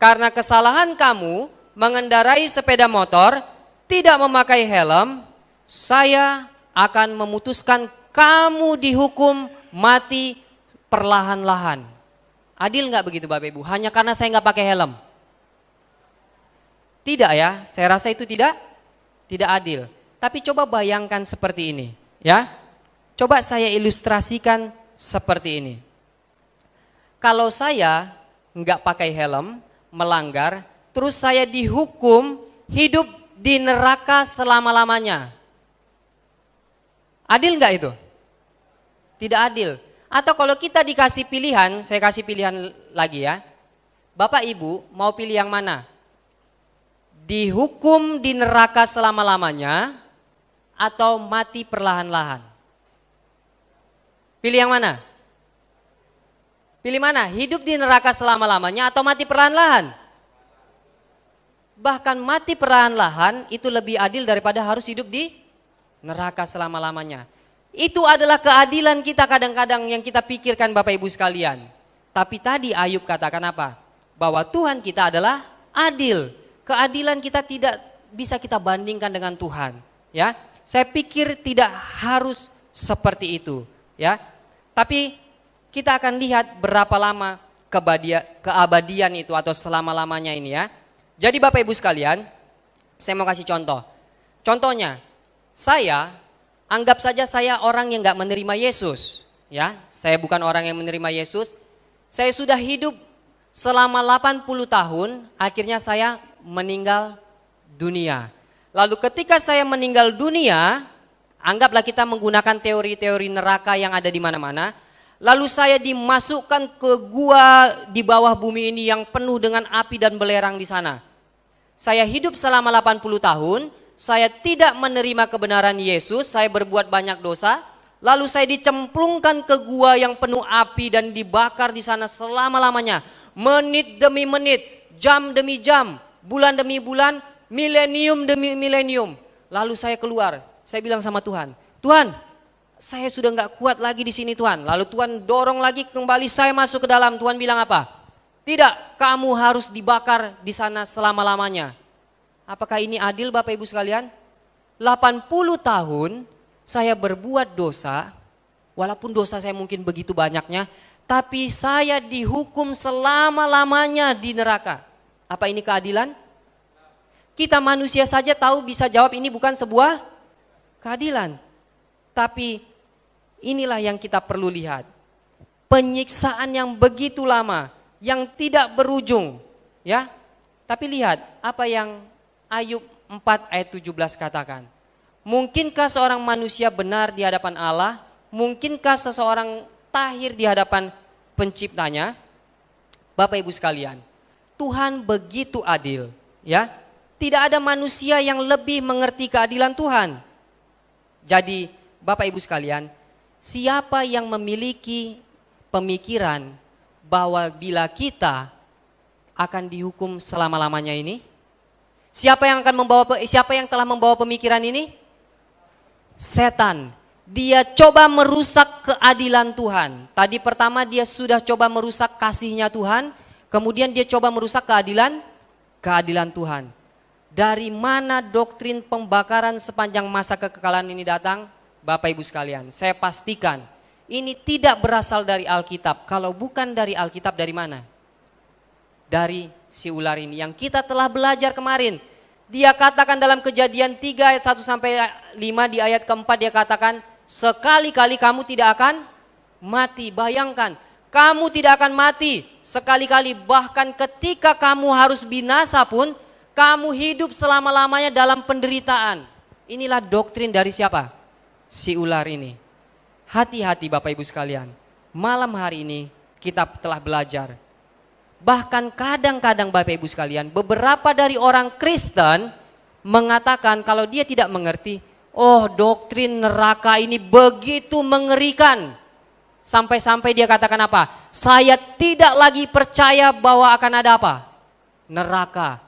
[SPEAKER 1] karena kesalahan kamu mengendarai sepeda motor tidak memakai helm, saya akan memutuskan kamu dihukum mati perlahan-lahan. Adil nggak begitu Bapak Ibu? Hanya karena saya nggak pakai helm? Tidak ya, saya rasa itu tidak adil. Tapi coba bayangkan seperti ini, ya. Coba saya ilustrasikan seperti ini. Kalau saya nggak pakai helm, melanggar, terus saya dihukum hidup di neraka selama-lamanya. Adil nggak itu? Tidak adil. Atau kalau kita dikasih pilihan, saya kasih pilihan lagi ya. Bapak Ibu mau pilih yang mana? Dihukum di neraka selama-lamanya atau mati perlahan-lahan? Pilih yang mana? Pilih mana? Hidup di neraka selama-lamanya atau mati perlahan-lahan? Bahkan mati perlahan-lahan itu lebih adil daripada harus hidup di neraka selama-lamanya. Itu adalah keadilan kita kadang-kadang yang kita pikirkan Bapak Ibu sekalian. Tapi tadi Ayub katakan apa? Bahwa Tuhan kita adalah adil. Keadilan kita tidak bisa kita bandingkan dengan Tuhan. Ya, saya pikir tidak harus seperti itu. Ya, tapi kita akan lihat berapa lama keabadian itu atau selama-lamanya ini ya. Jadi Bapak Ibu sekalian, saya mau kasih contoh. Contohnya, anggap saja saya orang yang gak menerima Yesus. Ya, saya bukan orang yang menerima Yesus. Saya sudah hidup selama 80 tahun, akhirnya saya meninggal dunia. Lalu ketika saya meninggal dunia, anggaplah kita menggunakan teori-teori neraka yang ada di mana-mana. Lalu saya dimasukkan ke gua di bawah bumi ini yang penuh dengan api dan belerang di sana. Saya hidup selama 80 tahun, saya tidak menerima kebenaran Yesus, saya berbuat banyak dosa. Lalu saya dicemplungkan ke gua yang penuh api dan dibakar di sana selama-lamanya. Menit demi menit, jam demi jam, bulan demi bulan, milenium demi milenium. Lalu saya keluar, saya bilang sama Tuhan, Tuhan, saya sudah nggak kuat lagi di sini Tuhan. Lalu Tuhan dorong lagi kembali saya masuk ke dalam. Tuhan bilang apa? Tidak, kamu harus dibakar di sana selama-lamanya. Apakah ini adil Bapak Ibu sekalian? 80 tahun saya berbuat dosa, walaupun dosa saya mungkin begitu banyaknya, tapi saya dihukum selama-lamanya di neraka. Apa ini keadilan? Kita manusia saja tahu bisa jawab ini bukan sebuah keadilan. Tapi inilah yang kita perlu lihat. Penyiksaan yang begitu lama, yang tidak berujung, ya. Tapi lihat apa yang Ayub 4 ayat 17 katakan. Mungkinkah seorang manusia benar di hadapan Allah? Mungkinkah seseorang tahir di hadapan penciptanya? Bapak Ibu sekalian, Tuhan begitu adil, ya. Tidak ada manusia yang lebih mengerti keadilan Tuhan. Jadi Bapak Ibu sekalian, siapa yang memiliki pemikiran bahwa bila kita akan dihukum selama-lamanya ini? Siapa yang telah membawa pemikiran ini? Setan. Dia coba merusak keadilan Tuhan. Tadi pertama dia sudah coba merusak kasihnya Tuhan, kemudian dia coba merusak keadilan Tuhan. Dari mana doktrin pembakaran sepanjang masa kekekalan ini datang? Bapak Ibu sekalian, saya pastikan ini tidak berasal dari Alkitab. Kalau bukan dari Alkitab, dari mana? Dari si ular ini yang kita telah belajar kemarin. Dia katakan dalam Kejadian 3 ayat 1 sampai 5 di ayat keempat dia katakan, sekali-kali kamu tidak akan mati. Bayangkan, kamu tidak akan mati sekali-kali, bahkan ketika kamu harus binasa pun kamu hidup selama-lamanya dalam penderitaan. Inilah doktrin dari siapa? Si ular ini. Hati-hati Bapak Ibu sekalian. Malam hari ini kita telah belajar. Bahkan kadang-kadang Bapak Ibu sekalian, beberapa dari orang Kristen mengatakan kalau dia tidak mengerti, oh doktrin neraka ini begitu mengerikan. Sampai-sampai dia katakan apa? Saya tidak lagi percaya bahwa akan ada apa? Neraka.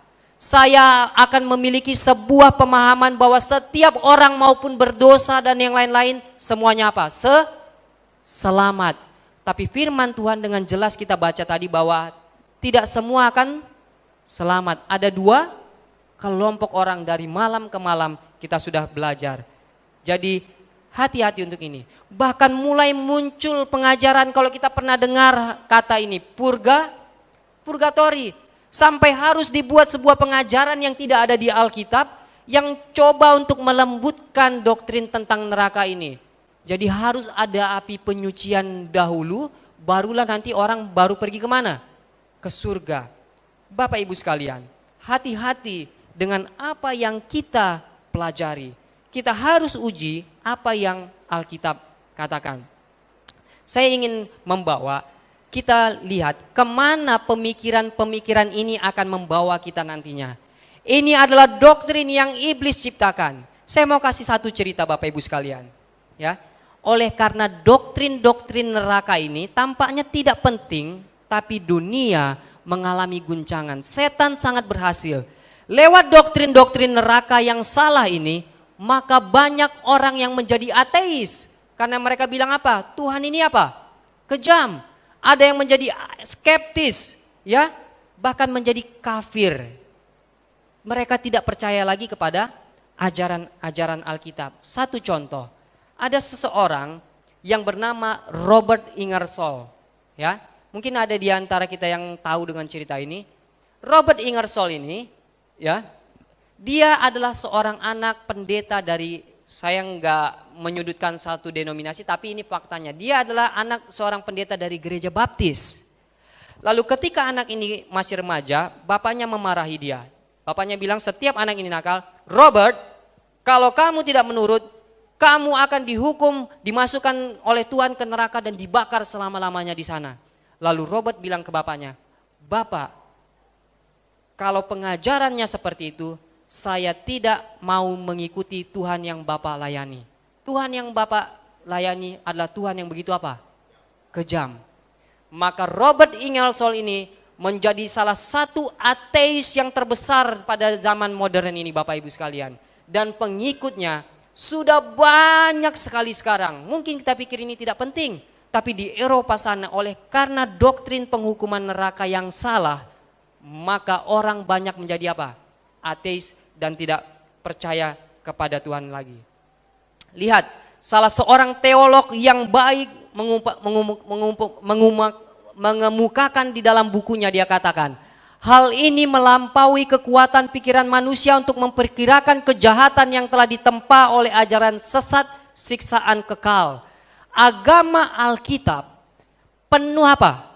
[SPEAKER 1] Saya akan memiliki sebuah pemahaman bahwa setiap orang maupun berdosa dan yang lain-lain semuanya apa? Selamat. Tapi firman Tuhan dengan jelas kita baca tadi bahwa tidak semua akan selamat. Ada dua kelompok orang dari malam ke malam kita sudah belajar. Jadi hati-hati untuk ini. Bahkan mulai muncul pengajaran kalau kita pernah dengar kata ini purgatori. Sampai harus dibuat sebuah pengajaran yang tidak ada di Alkitab yang coba untuk melembutkan doktrin tentang neraka ini. Jadi harus ada api penyucian dahulu, barulah nanti orang baru pergi kemana? Ke surga. Bapak Ibu sekalian, hati-hati dengan apa yang kita pelajari. Kita harus uji apa yang Alkitab katakan. Saya ingin membawa kita lihat kemana pemikiran-pemikiran ini akan membawa kita nantinya. Ini adalah doktrin yang iblis ciptakan. Saya mau kasih satu cerita Bapak Ibu sekalian. Ya, oleh karena doktrin-doktrin neraka ini tampaknya tidak penting, tapi dunia mengalami guncangan. Setan sangat berhasil. Lewat doktrin-doktrin neraka yang salah ini, maka banyak orang yang menjadi ateis. Karena mereka bilang apa? Tuhan ini apa? Kejam. Ada yang menjadi skeptis, ya, bahkan menjadi kafir. Mereka tidak percaya lagi kepada ajaran Alkitab. Satu contoh, ada seseorang yang bernama Robert Ingersoll, ya. Mungkin ada di antara kita yang tahu dengan cerita ini. Robert Ingersoll ini, ya, dia adalah seorang anak pendeta dari, saya nggak menyudutkan satu denominasi, tapi ini faktanya. Dia adalah anak seorang pendeta dari gereja baptis. Lalu ketika anak ini masih remaja, bapaknya memarahi dia. Bapaknya bilang, setiap anak ini nakal, Robert, kalau kamu tidak menurut, kamu akan dihukum, dimasukkan oleh Tuhan ke neraka dan dibakar selama-lamanya di sana. Lalu Robert bilang ke bapaknya, Bapak, kalau pengajarannya seperti itu, saya tidak mau mengikuti Tuhan yang Bapak layani. Tuhan yang Bapak layani adalah Tuhan yang begitu apa? Kejam. Maka Robert Ingersoll ini menjadi salah satu ateis yang terbesar pada zaman modern ini, Bapak Ibu sekalian. Dan pengikutnya sudah banyak sekali sekarang. Mungkin kita pikir ini tidak penting, tapi di Eropa sana karena doktrin penghukuman neraka yang salah, maka orang banyak menjadi apa? Ateis dan tidak percaya kepada Tuhan lagi. Lihat, salah seorang teolog yang baik mengemukakan di dalam bukunya, dia katakan, hal ini melampaui kekuatan pikiran manusia untuk memperkirakan kejahatan yang telah ditempa oleh ajaran sesat siksaan kekal. Agama Alkitab penuh apa?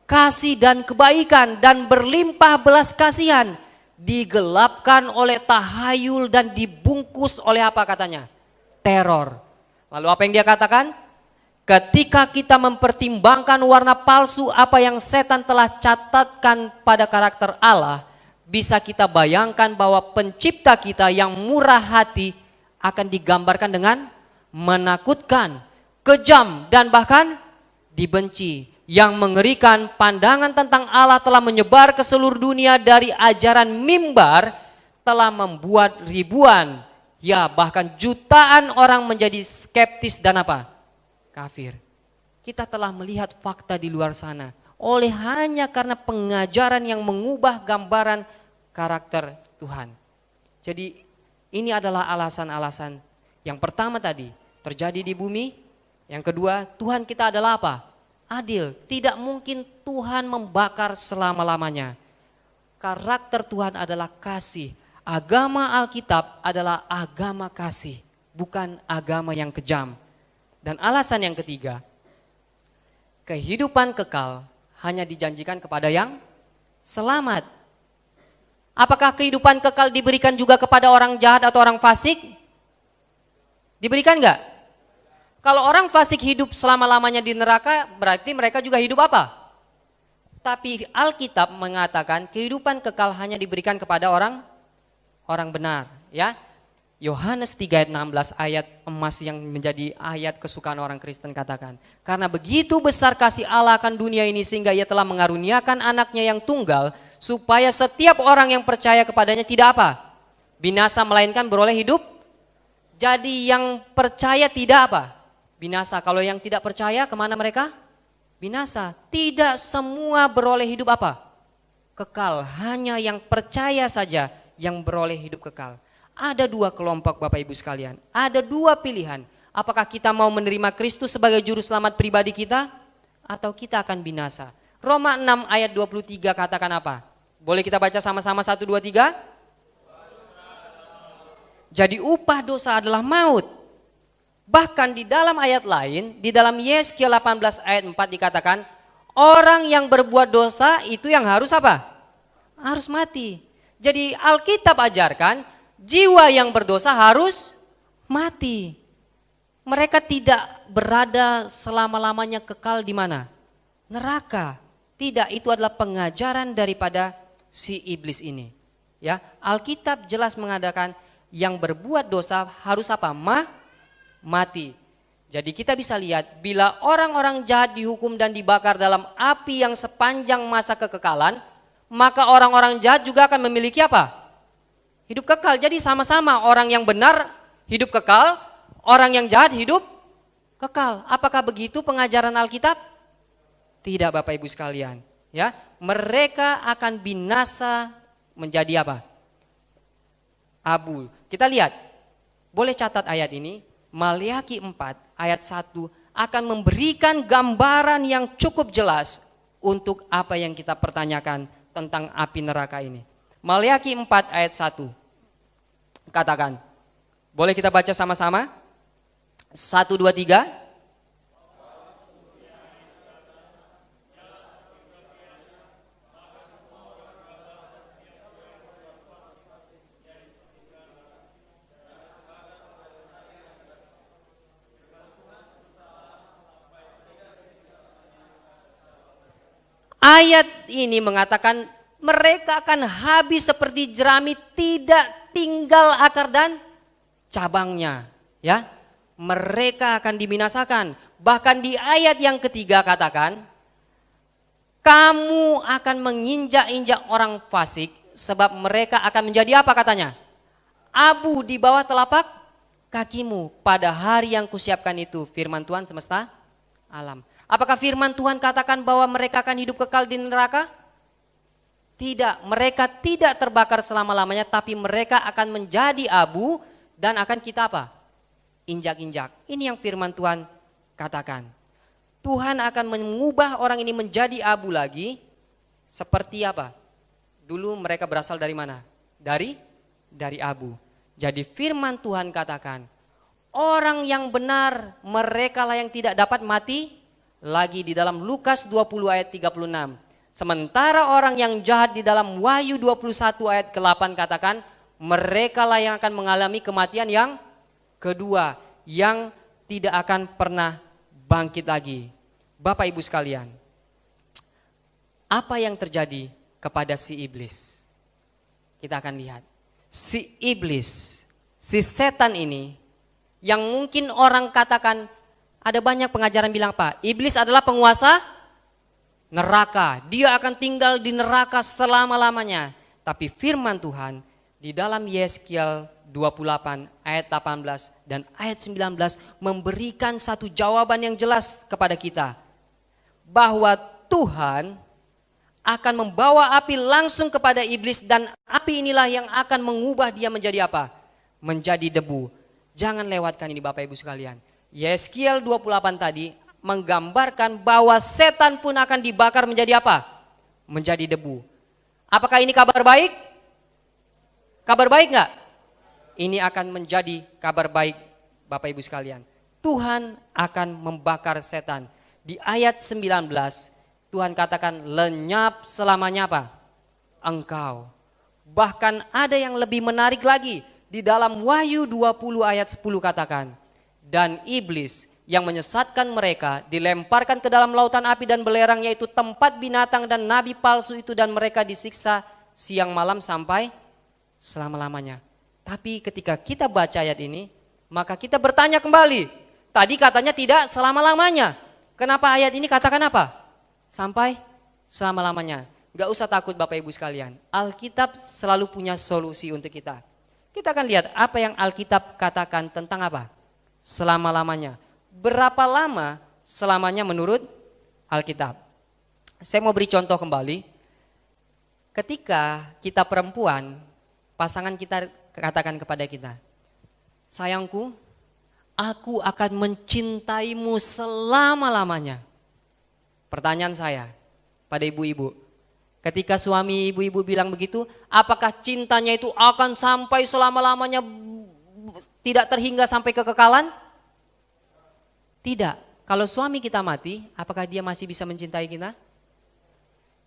[SPEAKER 1] Kasih dan kebaikan dan berlimpah belas kasihan, digelapkan oleh tahayul dan dibungkus oleh apa katanya? Teror. Lalu apa yang dia katakan? Ketika kita mempertimbangkan warna palsu apa yang setan telah catatkan pada karakter Allah, bisa kita bayangkan bahwa pencipta kita yang murah hati akan digambarkan dengan menakutkan, kejam, dan bahkan dibenci. Yang mengerikan, pandangan tentang Allah telah menyebar ke seluruh dunia dari ajaran mimbar, telah membuat ribuan, ya bahkan jutaan orang menjadi skeptis dan apa? Kafir. Kita telah melihat fakta di luar sana hanya karena pengajaran yang mengubah gambaran karakter Tuhan. Jadi ini adalah alasan-alasan. Yang pertama tadi terjadi di bumi. Yang kedua, Tuhan kita adalah apa? Adil. Tidak mungkin Tuhan membakar selama-lamanya. Karakter Tuhan adalah kasih. Agama Alkitab adalah agama kasih, bukan agama yang kejam. Dan alasan yang ketiga, kehidupan kekal hanya dijanjikan kepada yang selamat. Apakah kehidupan kekal diberikan juga kepada orang jahat atau orang fasik? Diberikan enggak? Kalau orang fasik hidup selama-lamanya di neraka, berarti mereka juga hidup apa? Tapi Alkitab mengatakan kehidupan kekal hanya diberikan kepada orang benar, ya. Yohanes 3 ayat 16, ayat emas yang menjadi ayat kesukaan orang Kristen katakan, karena begitu besar kasih Allah akan dunia ini sehingga ia telah mengaruniakan anaknya yang tunggal, supaya setiap orang yang percaya kepadanya tidak apa? Binasa, melainkan beroleh hidup. Jadi yang percaya tidak apa? Binasa. Kalau yang tidak percaya kemana mereka? Binasa. Tidak semua beroleh hidup apa? Kekal. Hanya yang percaya saja yang beroleh hidup kekal. Ada dua kelompok Bapak Ibu sekalian, ada dua pilihan. Apakah kita mau menerima Kristus sebagai juru selamat pribadi kita, atau kita akan binasa. Roma 6 ayat 23 katakan apa? Boleh kita baca sama-sama 1, 2, 3? Jadi upah dosa adalah maut. Bahkan di dalam ayat lain, di dalam Yeskiel 18 ayat 4 dikatakan, orang yang berbuat dosa itu yang harus apa? Harus mati. Jadi Alkitab ajarkan, jiwa yang berdosa harus mati. Mereka tidak berada selama-lamanya kekal di mana? Neraka. Tidak, itu adalah pengajaran daripada si iblis ini. Ya, Alkitab jelas mengatakan yang berbuat dosa harus apa? Mati. Jadi kita bisa lihat bila orang-orang jahat dihukum dan dibakar dalam api yang sepanjang masa kekekalan, maka orang-orang jahat juga akan memiliki apa? Hidup kekal. Jadi sama-sama orang yang benar hidup kekal, orang yang jahat hidup kekal. Apakah begitu pengajaran Alkitab? Tidak Bapak Ibu sekalian. Ya, mereka akan binasa menjadi apa? Abu. Kita lihat, boleh catat ayat ini. Maliaki 4 ayat 1 akan memberikan gambaran yang cukup jelas untuk apa yang kita pertanyakan tentang api neraka ini. Maleakhi 4 ayat 1. Katakan. Boleh kita baca sama-sama? 1, 2, 3. Ayat ini mengatakan mereka akan habis seperti jerami, tidak tinggal akar dan cabangnya, ya. Mereka akan dibinasakan. Bahkan di ayat yang ketiga katakan, kamu akan menginjak-injak orang fasik sebab mereka akan menjadi apa katanya? Abu di bawah telapak kakimu pada hari yang kusiapkan itu, firman Tuhan semesta alam. Apakah firman Tuhan katakan bahwa mereka akan hidup kekal di neraka? Tidak, mereka tidak terbakar selama-lamanya, tapi mereka akan menjadi abu dan akan kita apa? Injak-injak. Ini yang firman Tuhan katakan. Tuhan akan mengubah orang ini menjadi abu lagi, seperti apa? Dulu mereka berasal dari mana? Dari abu. Jadi firman Tuhan katakan, orang yang benar mereka lah yang tidak dapat mati lagi, di dalam Lukas 20 ayat 36. Sementara orang yang jahat di dalam Wahyu 21 ayat ke-8 katakan, mereka lah yang akan mengalami kematian yang kedua, yang tidak akan pernah bangkit lagi. Bapak Ibu sekalian, apa yang terjadi kepada si iblis? Kita akan lihat. Si iblis, si setan ini, yang mungkin orang katakan, ada banyak pengajaran bilang apa? Iblis adalah penguasa neraka. Dia akan tinggal di neraka selama-lamanya. Tapi firman Tuhan di dalam Yeskiel 28 ayat 18 dan ayat 19 memberikan satu jawaban yang jelas kepada kita. Bahwa Tuhan akan membawa api langsung kepada iblis, dan api inilah yang akan mengubah dia menjadi apa? Menjadi debu. Jangan lewatkan ini Bapak Ibu sekalian. Yeskiel 28 tadi menggambarkan bahwa setan pun akan dibakar menjadi apa? Menjadi debu. Apakah ini kabar baik? Kabar baik enggak? Ini akan menjadi kabar baik Bapak Ibu sekalian. Tuhan akan membakar setan. Di ayat 19 Tuhan katakan lenyap selamanya apa? Engkau. Bahkan ada yang lebih menarik lagi. Di dalam Wahyu 20 ayat 10 katakan, dan iblis yang menyesatkan mereka dilemparkan ke dalam lautan api dan belerang, yaitu tempat binatang dan nabi palsu itu, dan mereka disiksa siang malam sampai selama-lamanya. Tapi ketika kita baca ayat ini, maka kita bertanya kembali. Tadi katanya tidak selama-lamanya. Kenapa ayat ini katakan apa? Sampai selama-lamanya. Gak usah takut Bapak Ibu sekalian. Alkitab selalu punya solusi untuk kita. Kita akan lihat apa yang Alkitab katakan tentang apa? Selama-lamanya. Berapa lama selamanya menurut Alkitab? Saya mau beri contoh kembali. Ketika kita perempuan, pasangan kita katakan kepada kita, sayangku, aku akan mencintaimu selama-lamanya. Pertanyaan saya pada ibu-ibu, ketika suami ibu-ibu bilang begitu, apakah cintanya itu akan sampai selama-lamanya, tidak terhingga sampai kekekalan? Tidak. Kalau suami kita mati, apakah dia masih bisa mencintai kita?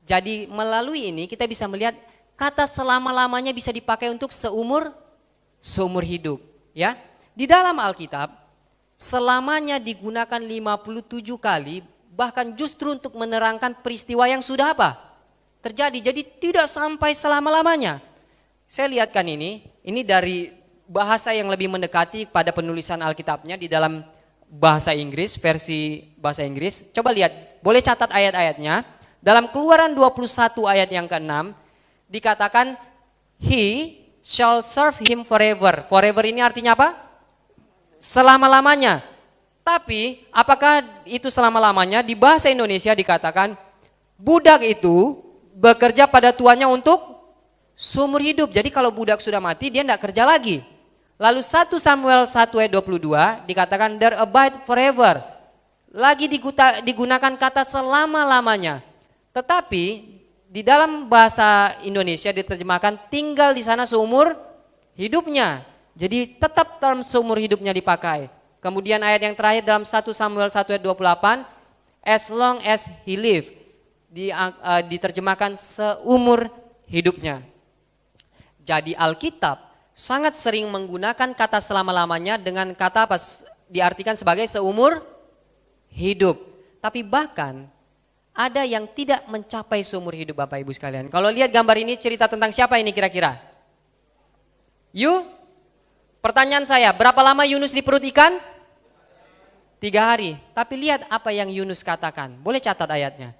[SPEAKER 1] Jadi melalui ini kita bisa melihat kata selama-lamanya bisa dipakai untuk seumur hidup, ya. Di dalam Alkitab selamanya digunakan 57 kali, bahkan justru untuk menerangkan peristiwa yang sudah apa? Terjadi. Jadi tidak sampai selama-lamanya. Saya lihatkan ini dari bahasa yang lebih mendekati pada penulisan Alkitabnya di dalam bahasa Inggris, versi bahasa Inggris. Coba lihat, boleh catat ayat-ayatnya. Dalam Keluaran 21 ayat yang ke-6 dikatakan he shall serve him forever. Forever ini artinya apa? Selama-lamanya. Tapi apakah itu selama-lamanya? Di bahasa Indonesia dikatakan budak itu bekerja pada tuannya untuk seumur hidup. Jadi kalau budak sudah mati dia tidak kerja lagi. Lalu 1 Samuel 1 ayat 22 dikatakan there abide forever. Lagi digunakan kata selama-lamanya. Tetapi di dalam bahasa Indonesia diterjemahkan tinggal di sana seumur hidupnya. Jadi tetap dalam seumur hidupnya dipakai. Kemudian ayat yang terakhir dalam 1 Samuel 1 ayat 28, as long as he live, diterjemahkan seumur hidupnya. Jadi Alkitab sangat sering menggunakan kata selama-lamanya dengan kata apa? Diartikan sebagai seumur hidup. Tapi bahkan ada yang tidak mencapai seumur hidup Bapak Ibu sekalian. Kalau lihat gambar ini cerita tentang siapa ini kira-kira? Pertanyaan saya, berapa lama Yunus di perut ikan? 3 hari. Tapi lihat apa yang Yunus katakan. Boleh catat ayatnya.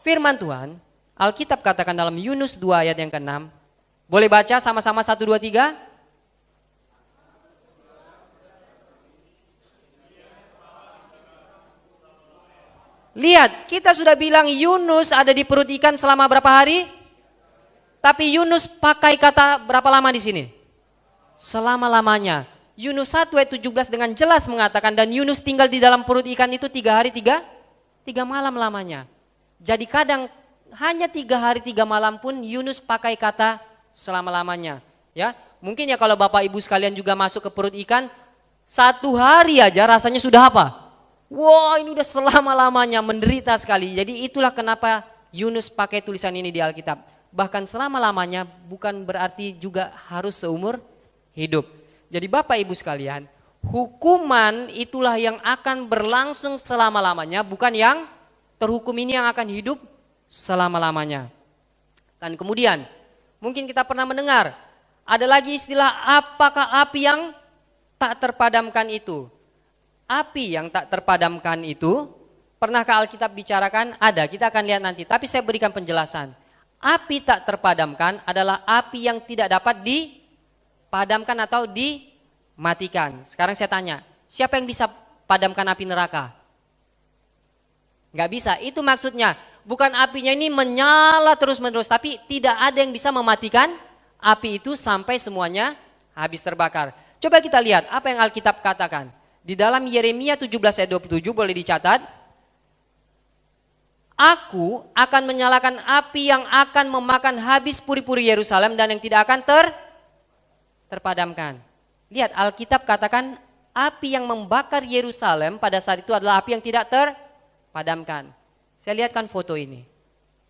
[SPEAKER 1] Firman Tuhan, Alkitab katakan dalam Yunus 2 ayat yang ke-6. Boleh baca sama-sama 1, 2, 3? Lihat, kita sudah bilang Yunus ada di perut ikan selama berapa hari? Tapi Yunus pakai kata berapa lama di sini? Selama-lamanya. Yunus 1 ayat 17 dengan jelas mengatakan dan Yunus tinggal di dalam perut ikan itu 3 hari 3 malam lamanya. Jadi kadang hanya 3 hari 3 malam pun Yunus pakai kata selama-lamanya. Ya, mungkin ya kalau Bapak Ibu sekalian juga masuk ke perut ikan 1 hari aja rasanya sudah apa? Wah, ini udah selama-lamanya, menderita sekali. Jadi itulah kenapa Yunus pakai tulisan ini di Alkitab. Bahkan selama-lamanya bukan berarti juga harus seumur hidup. Jadi Bapak Ibu sekalian, hukuman itulah yang akan berlangsung selama-lamanya, bukan yang terhukum ini yang akan hidup selama-lamanya. Dan kemudian mungkin kita pernah mendengar ada lagi istilah apakah api yang tak terpadamkan itu. Api yang tak terpadamkan itu, pernahkah Alkitab bicarakan? Ada, kita akan lihat nanti. Tapi saya berikan penjelasan. Api tak terpadamkan adalah api yang tidak dapat dipadamkan atau dimatikan. Sekarang saya tanya, siapa yang bisa padamkan api neraka? Nggak bisa, itu maksudnya. Bukan apinya ini menyala terus-menerus, tapi tidak ada yang bisa mematikan api itu sampai semuanya habis terbakar. Coba kita lihat apa yang Alkitab katakan. Di dalam Yeremia 17 ayat 27 boleh dicatat. Aku akan menyalakan api yang akan memakan habis puri-puri Yerusalem dan yang tidak akan terpadamkan. Lihat Alkitab katakan api yang membakar Yerusalem pada saat itu adalah api yang tidak terpadamkan. Saya lihatkan foto ini.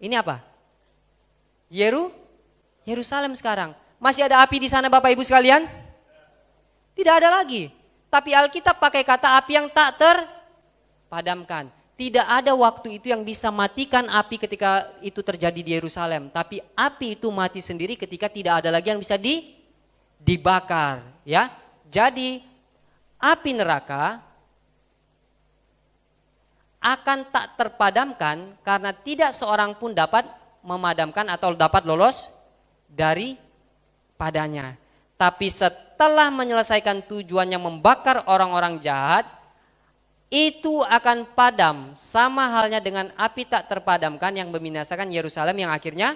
[SPEAKER 1] Ini apa? Yerusalem sekarang. Masih ada api di sana Bapak Ibu sekalian? Tidak ada lagi. Tapi Alkitab pakai kata api yang tak terpadamkan. Tidak ada waktu itu yang bisa matikan api ketika itu terjadi di Yerusalem. Tapi api itu mati sendiri ketika tidak ada lagi yang bisa dibakar. Ya, jadi api neraka akan tak terpadamkan karena tidak seorang pun dapat memadamkan atau dapat lolos dari padanya. Tapi setelah menyelesaikan tujuannya membakar orang-orang jahat, itu akan padam sama halnya dengan api tak terpadamkan yang membinasakan Yerusalem yang akhirnya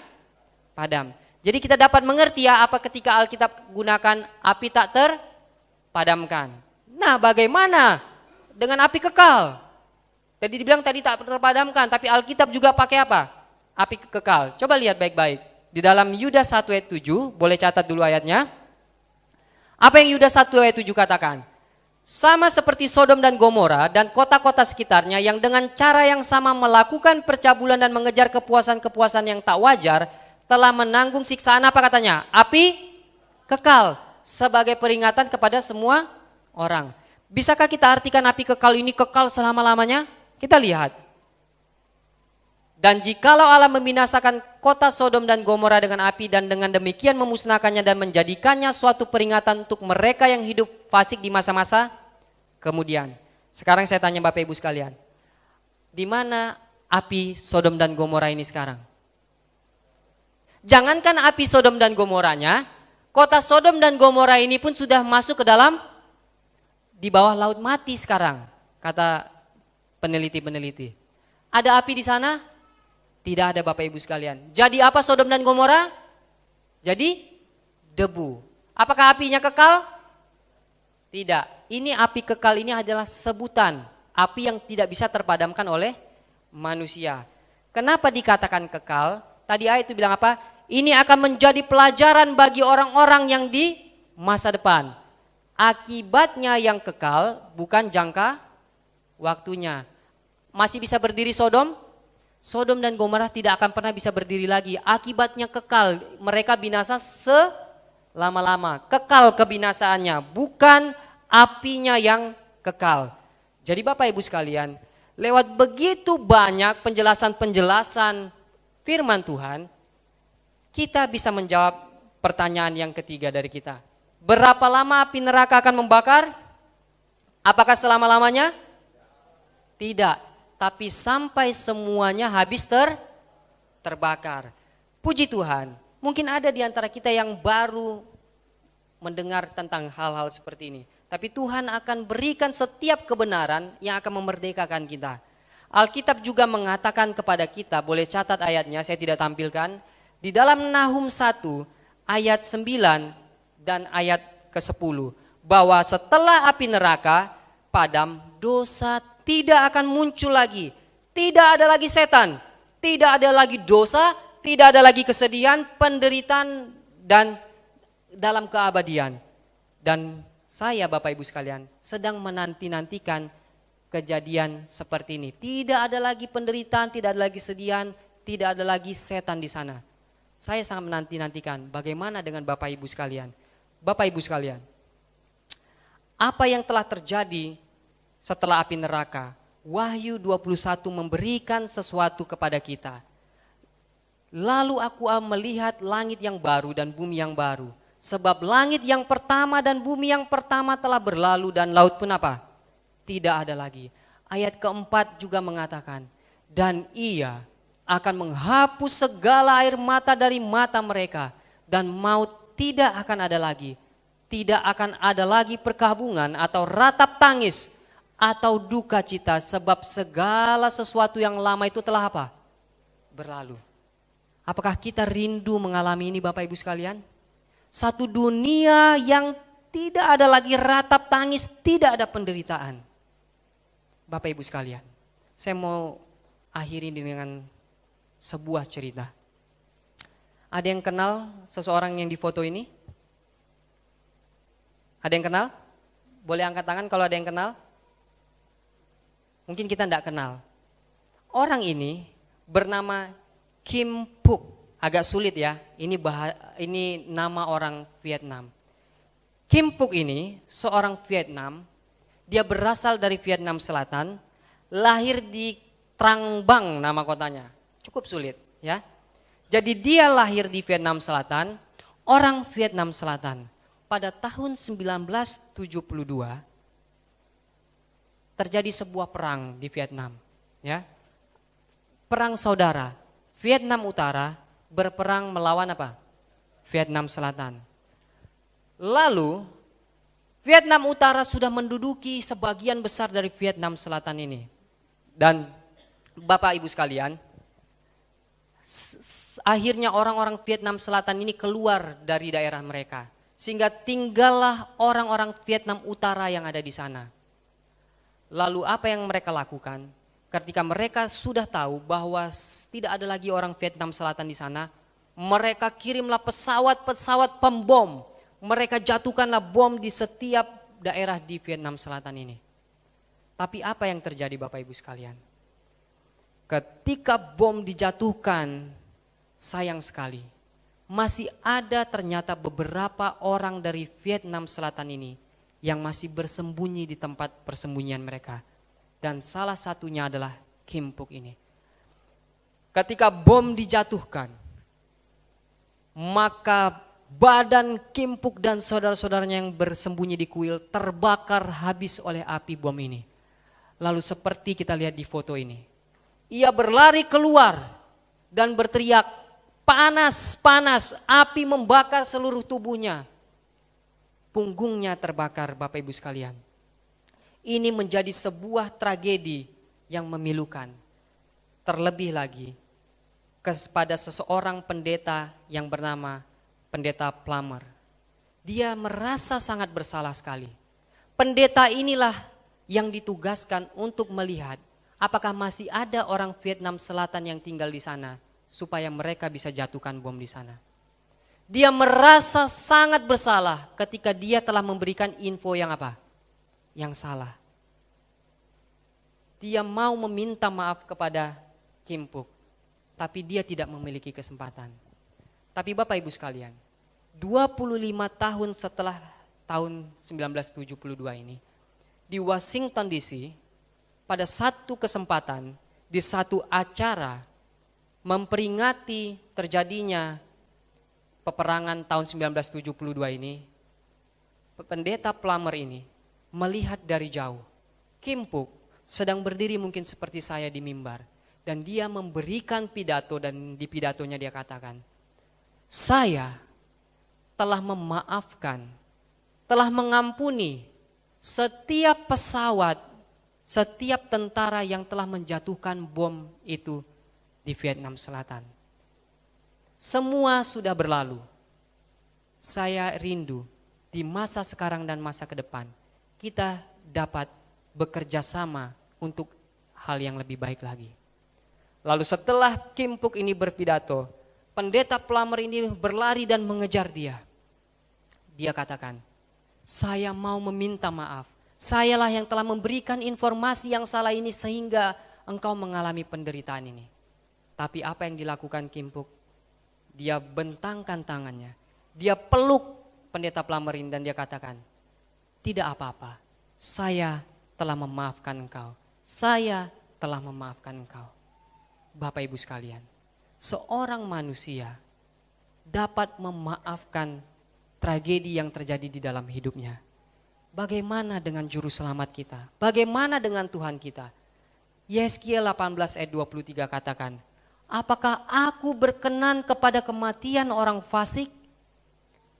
[SPEAKER 1] padam. Jadi kita dapat mengerti ya apa ketika Alkitab gunakan api tak terpadamkan. Nah, bagaimana dengan api kekal? Jadi dibilang tadi tak terpadamkan, tapi Alkitab juga pakai apa? Api kekal. Coba lihat baik-baik. Di dalam Yudas 1 ayat 7, boleh catat dulu ayatnya. Apa yang Yudas 1 ayat 7 katakan? Sama seperti Sodom dan Gomora dan kota-kota sekitarnya yang dengan cara yang sama melakukan percabulan dan mengejar kepuasan-kepuasan yang tak wajar, telah menanggung siksaan apa katanya? Api kekal sebagai peringatan kepada semua orang. Bisakah kita artikan api kekal ini kekal selama-lamanya? Kita lihat. Dan jikalau Allah membinasakan kota Sodom dan Gomora dengan api dan dengan demikian memusnahkannya dan menjadikannya suatu peringatan untuk mereka yang hidup fasik di masa-masa kemudian. Sekarang saya tanya Bapak Ibu sekalian, di mana api Sodom dan Gomora ini sekarang? Jangankan api Sodom dan Gomoranya, kota Sodom dan Gomora ini pun sudah masuk ke dalam di bawah laut mati sekarang, kata peneliti-peneliti. Ada api di sana? Tidak ada Bapak Ibu sekalian. Jadi apa Sodom dan Gomora? Jadi debu. Apakah apinya kekal? Tidak. Ini api kekal ini adalah sebutan api yang tidak bisa terpadamkan oleh manusia. Kenapa dikatakan kekal? Tadi ayat itu bilang apa? Ini akan menjadi pelajaran bagi orang-orang yang di masa depan. Akibatnya yang kekal bukan jangka waktunya. Masih bisa berdiri Sodom? Sodom dan Gomorrah tidak akan pernah bisa berdiri lagi. Akibatnya kekal, mereka binasa selama-lama. Kekal kebinasaannya, bukan apinya yang kekal. Jadi Bapak Ibu sekalian, lewat begitu banyak penjelasan-penjelasan firman Tuhan, kita bisa menjawab pertanyaan yang ketiga dari kita. Berapa lama api neraka akan membakar? Apakah selama-lamanya? Tidak, tapi sampai semuanya habis terbakar. Puji Tuhan, mungkin ada di antara kita yang baru mendengar tentang hal-hal seperti ini. Tapi Tuhan akan berikan setiap kebenaran yang akan memerdekakan kita. Alkitab juga mengatakan kepada kita, boleh catat ayatnya, saya tidak tampilkan. Di dalam Nahum 1 ayat 9 dan ayat ke-10. Bahwa setelah api neraka padam, dosa tidak akan muncul lagi. Tidak ada lagi setan, tidak ada lagi dosa, tidak ada lagi kesedihan, penderitaan dan dalam keabadian. Dan saya Bapak Ibu sekalian sedang menanti-nantikan kejadian seperti ini. Tidak ada lagi penderitaan, tidak ada lagi kesedihan, tidak ada lagi setan di sana. Saya sangat menanti-nantikan bagaimana dengan Bapak Ibu sekalian. Bapak Ibu sekalian, apa yang telah terjadi setelah api neraka? Wahyu 21 memberikan sesuatu kepada kita. Lalu aku melihat langit yang baru dan bumi yang baru. Sebab langit yang pertama dan bumi yang pertama telah berlalu dan laut pun apa? Tidak ada lagi. Ayat keempat juga mengatakan, dan ia akan menghapus segala air mata dari mata mereka, dan maut tidak akan ada lagi. Tidak akan ada lagi perkabungan atau ratap tangis atau duka cita, sebab segala sesuatu yang lama itu telah apa? Berlalu. Apakah kita rindu mengalami ini Bapak Ibu sekalian? Satu dunia yang tidak ada lagi ratap tangis, tidak ada penderitaan. Bapak Ibu sekalian, saya mau akhiri dengan sebuah cerita. Ada yang kenal seseorang yang di foto ini? Ada yang kenal? Boleh angkat tangan kalau ada yang kenal? Mungkin kita tidak kenal. Orang ini bernama Kim Phuc. Agak sulit ya, ini nama orang Vietnam. Kim Phuc ini seorang Vietnam, dia berasal dari Vietnam Selatan, lahir di Trang Bang nama kotanya. Cukup sulit ya. Jadi dia lahir di Vietnam Selatan, orang Vietnam Selatan. Pada tahun 1972 terjadi sebuah perang di Vietnam, ya. Perang saudara. Vietnam Utara berperang melawan apa? Vietnam Selatan. Lalu Vietnam Utara sudah menduduki sebagian besar dari Vietnam Selatan ini. Dan Bapak Ibu sekalian, akhirnya orang-orang Vietnam Selatan ini keluar dari daerah mereka. Sehingga tinggallah orang-orang Vietnam Utara yang ada di sana. Lalu apa yang mereka lakukan? Ketika mereka sudah tahu bahwa tidak ada lagi orang Vietnam Selatan di sana, mereka kirimlah pesawat-pesawat pembom. Mereka jatuhkanlah bom di setiap daerah di Vietnam Selatan ini. Tapi apa yang terjadi Bapak Ibu sekalian? Ketika bom dijatuhkan, sayang sekali, masih ada ternyata beberapa orang dari Vietnam Selatan ini yang masih bersembunyi di tempat persembunyian mereka. Dan salah satunya adalah Kim Phuc ini. Ketika bom dijatuhkan, maka badan Kim Phuc dan saudara-saudaranya yang bersembunyi di kuil terbakar habis oleh api bom ini. Lalu seperti kita lihat di foto ini, ia berlari keluar dan berteriak, panas, panas, api membakar seluruh tubuhnya. Punggungnya terbakar Bapak Ibu sekalian. Ini menjadi sebuah tragedi yang memilukan. Terlebih lagi kepada seseorang pendeta yang bernama Pendeta Plummer. Dia merasa sangat bersalah sekali. Pendeta inilah yang ditugaskan untuk melihat apakah masih ada orang Vietnam Selatan yang tinggal di sana supaya mereka bisa jatuhkan bom di sana. Dia merasa sangat bersalah ketika dia telah memberikan info yang apa? Yang salah. Dia mau meminta maaf kepada Kim Phuc, tapi dia tidak memiliki kesempatan. Tapi Bapak Ibu sekalian, 25 tahun setelah tahun 1972 ini, di Washington DC, pada satu kesempatan, di satu acara memperingati terjadinya peperangan tahun 1972 ini, pendeta Plummer ini melihat dari jauh Kim Phuc sedang berdiri mungkin seperti saya di mimbar, dan dia memberikan pidato, dan di pidatonya dia katakan, saya telah memaafkan, telah mengampuni setiap pesawat, setiap tentara yang telah menjatuhkan bom itu di Vietnam Selatan. Semua sudah berlalu. Saya rindu di masa sekarang dan masa ke depan kita dapat bekerja sama untuk hal yang lebih baik lagi. Lalu setelah Kim Phuc ini berpidato, pendeta Plummer ini berlari dan mengejar dia. Dia katakan, saya mau meminta maaf. Sayalah yang telah memberikan informasi yang salah ini sehingga engkau mengalami penderitaan ini. Tapi apa yang dilakukan Kim Phuc? Dia bentangkan tangannya. Dia peluk pendeta Plummer ini dan dia katakan, tidak apa-apa, saya telah memaafkan engkau. Saya telah memaafkan engkau. Bapak Ibu sekalian, seorang manusia dapat memaafkan tragedi yang terjadi di dalam hidupnya. Bagaimana dengan juru selamat kita? Bagaimana dengan Tuhan kita? Yeskiel 18 ayat 23 katakan, apakah aku berkenan kepada kematian orang fasik?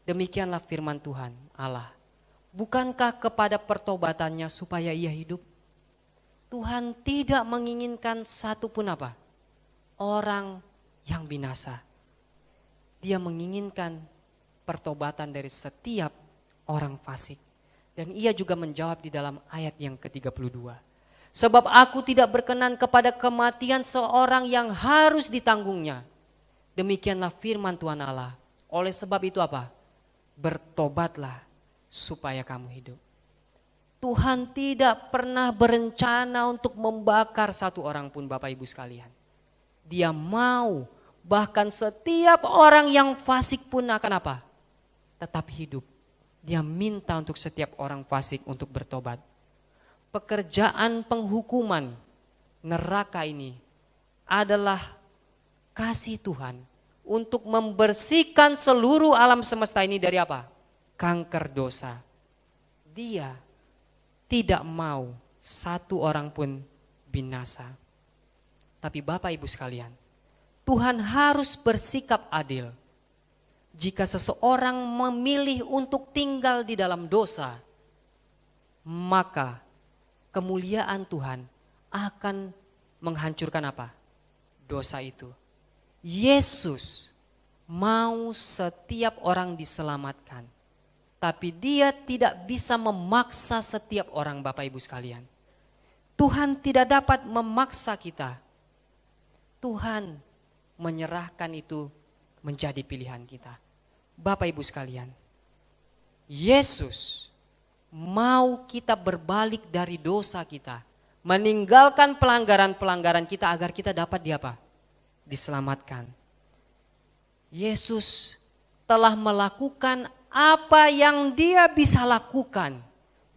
[SPEAKER 1] Demikianlah firman Tuhan Allah. Bukankah kepada pertobatannya supaya ia hidup? Tuhan tidak menginginkan satu pun apa? Orang yang binasa. Dia menginginkan pertobatan dari setiap orang fasik. Dan ia juga menjawab di dalam ayat yang ke-32. Sebab aku tidak berkenan kepada kematian seorang yang harus ditanggungnya. Demikianlah firman Tuhan Allah. Oleh sebab itu apa? Bertobatlah supaya kamu hidup. Tuhan tidak pernah berencana untuk membakar satu orang pun Bapak Ibu sekalian. Dia mau bahkan setiap orang yang fasik pun akan apa? Tetap hidup. Dia minta untuk setiap orang fasik untuk bertobat. Pekerjaan penghukuman neraka ini adalah kasih Tuhan untuk membersihkan seluruh alam semesta ini dari apa? Kanker dosa. Dia tidak mau satu orang pun binasa. Tapi Bapak Ibu sekalian, Tuhan harus bersikap adil. Jika seseorang memilih untuk tinggal di dalam dosa, maka kemuliaan Tuhan akan menghancurkan apa? Dosa itu. Yesus mau setiap orang diselamatkan. Tapi dia tidak bisa memaksa setiap orang Bapak Ibu sekalian. Tuhan tidak dapat memaksa kita. Tuhan menyerahkan itu menjadi pilihan kita. Bapak Ibu sekalian, Yesus mau kita berbalik dari dosa kita, meninggalkan pelanggaran-pelanggaran kita agar kita dapat diselamatkan. Yesus telah melakukan apa yang dia bisa lakukan.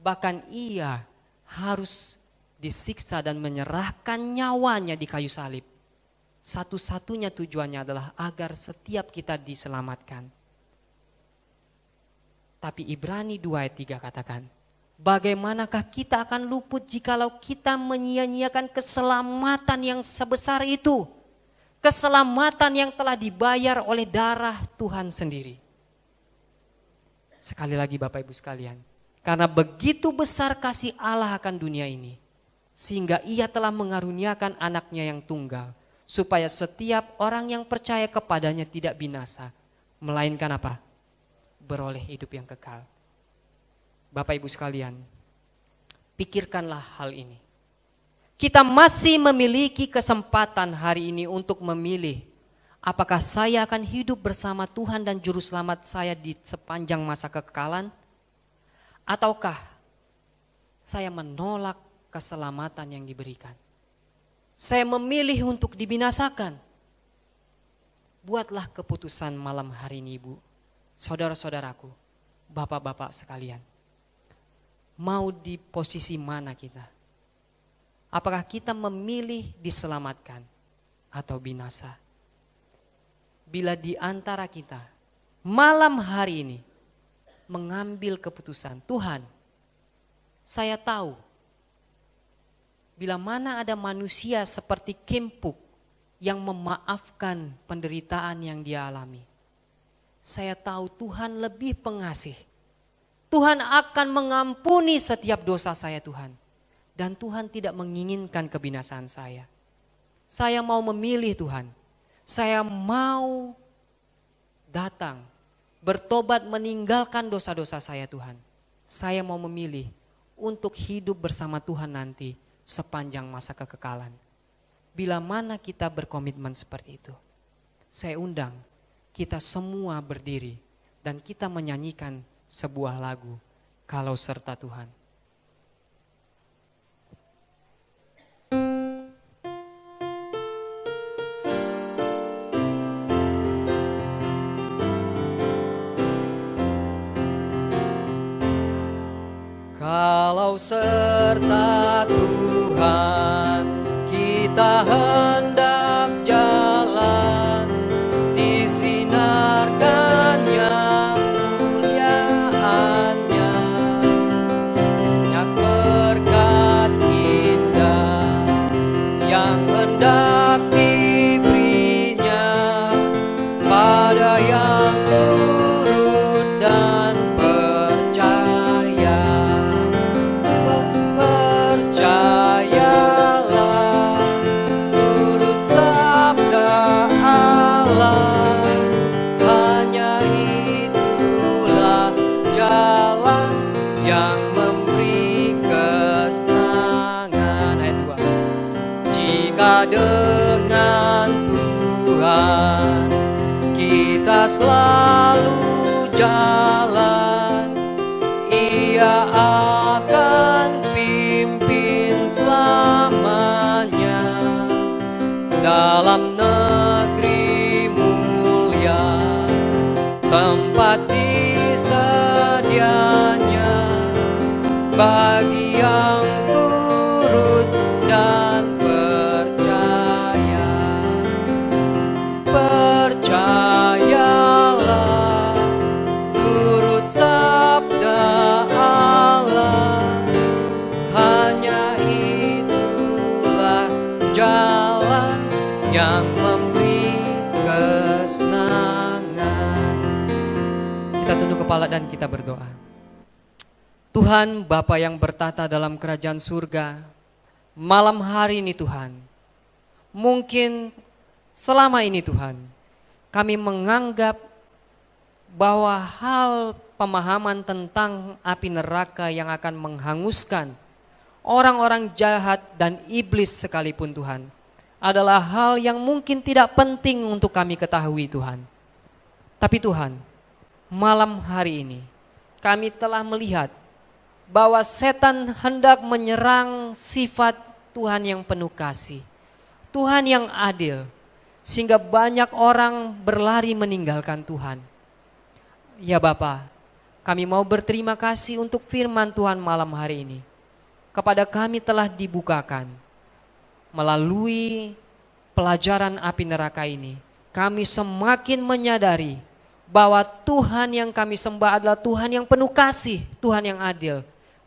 [SPEAKER 1] Bahkan ia harus disiksa dan menyerahkan nyawanya di kayu salib. Satu-satunya tujuannya adalah agar setiap kita diselamatkan. Tapi Ibrani 2 ayat 3 katakan, bagaimanakah kita akan luput jikalau kita menyia-nyiakan keselamatan yang sebesar itu? Keselamatan yang telah dibayar oleh darah Tuhan sendiri. Sekali lagi Bapak Ibu sekalian, karena begitu besar kasih Allah akan dunia ini, sehingga ia telah mengaruniakan anaknya yang tunggal, supaya setiap orang yang percaya kepadanya tidak binasa, melainkan apa? Beroleh hidup yang kekal. Bapak Ibu sekalian, pikirkanlah hal ini. Kita masih memiliki kesempatan hari ini untuk memilih apakah saya akan hidup bersama Tuhan dan Juru Selamat saya di sepanjang masa kekekalan, ataukah saya menolak keselamatan yang diberikan. Saya memilih untuk dibinasakan. Buatlah keputusan malam hari ini, Ibu, saudara-saudaraku, bapak-bapak sekalian. Mau di posisi mana kita? Apakah kita memilih diselamatkan atau binasa? Bila di antara kita malam hari ini mengambil keputusan, Tuhan, saya tahu bila mana ada manusia seperti Kimpuk yang memaafkan penderitaan yang dia alami. Saya tahu Tuhan lebih pengasih. Tuhan akan mengampuni setiap dosa saya, Tuhan. Dan Tuhan tidak menginginkan kebinasaan saya. Saya mau memilih, Tuhan. Saya mau datang, bertobat, meninggalkan dosa-dosa saya, Tuhan. Saya mau memilih untuk hidup bersama Tuhan nanti sepanjang masa kekekalan. Bila mana kita berkomitmen seperti itu, saya undang kita semua berdiri dan kita menyanyikan sebuah lagu, Kalau Serta Tuhan. Kalau serta Tuhan kita hendak jalan, disinarkannya muliaannya, banyak berkat indah yang hendak diberinya pada yang turut dan percayalah, turut sabda Allah, hanya itulah jalan yang memberi kesenangan. Ayat 2. Jika dengan Tuhan kita selalu jalan, Ia akan pimpin selamanya dalam negeri mulia, tempat disedianya bagi yang turut dan percaya. Percayalah, turut sabda Allah, hanya itulah jalan yang memberi kesenangan. Kita tunduk kepala dan kita berdoa. Tuhan Bapa yang bertata dalam kerajaan surga, malam hari ini Tuhan, mungkin selama ini Tuhan, kami menganggap bahwa hal pemahaman tentang api neraka yang akan menghanguskan orang-orang jahat dan iblis sekalipun Tuhan, adalah hal yang mungkin tidak penting untuk kami ketahui Tuhan. Tapi Tuhan, malam hari ini kami telah melihat bahwa setan hendak menyerang sifat Tuhan yang penuh kasih, Tuhan yang adil, sehingga banyak orang berlari meninggalkan Tuhan. Ya Bapa, kami mau berterima kasih untuk firman Tuhan malam hari ini. Kepada kami telah dibukakan melalui pelajaran api neraka ini. Kami semakin menyadari bahwa Tuhan yang kami sembah adalah Tuhan yang penuh kasih, Tuhan yang adil.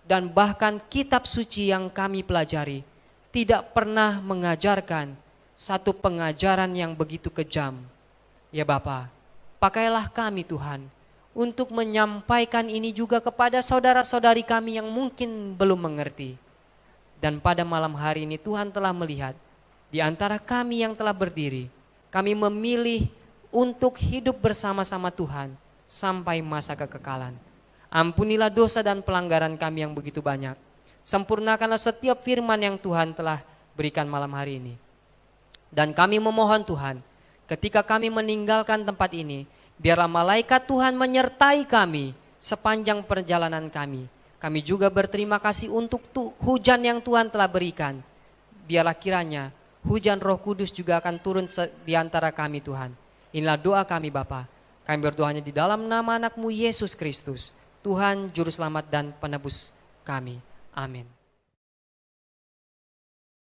[SPEAKER 1] Dan bahkan kitab suci yang kami pelajari tidak pernah mengajarkan satu pengajaran yang begitu kejam. Ya Bapa, pakailah kami Tuhan untuk menyampaikan ini juga kepada saudara-saudari kami yang mungkin belum mengerti. Dan pada malam hari ini Tuhan telah melihat di antara kami yang telah berdiri, kami memilih untuk hidup bersama-sama Tuhan sampai masa kekekalan. Ampunilah dosa dan pelanggaran kami yang begitu banyak. Sempurnakanlah setiap firman yang Tuhan telah berikan malam hari ini. Dan kami memohon Tuhan, ketika kami meninggalkan tempat ini, biarlah malaikat Tuhan menyertai kami sepanjang perjalanan kami. Kami juga berterima kasih untuk hujan yang Tuhan telah berikan. Biarlah kiranya hujan Roh Kudus juga akan turun di antara kami Tuhan. Inilah doa kami Bapa. Kami berdoanya di dalam nama anak-Mu Yesus Kristus, Tuhan Juru Selamat dan Penebus kami. Amin.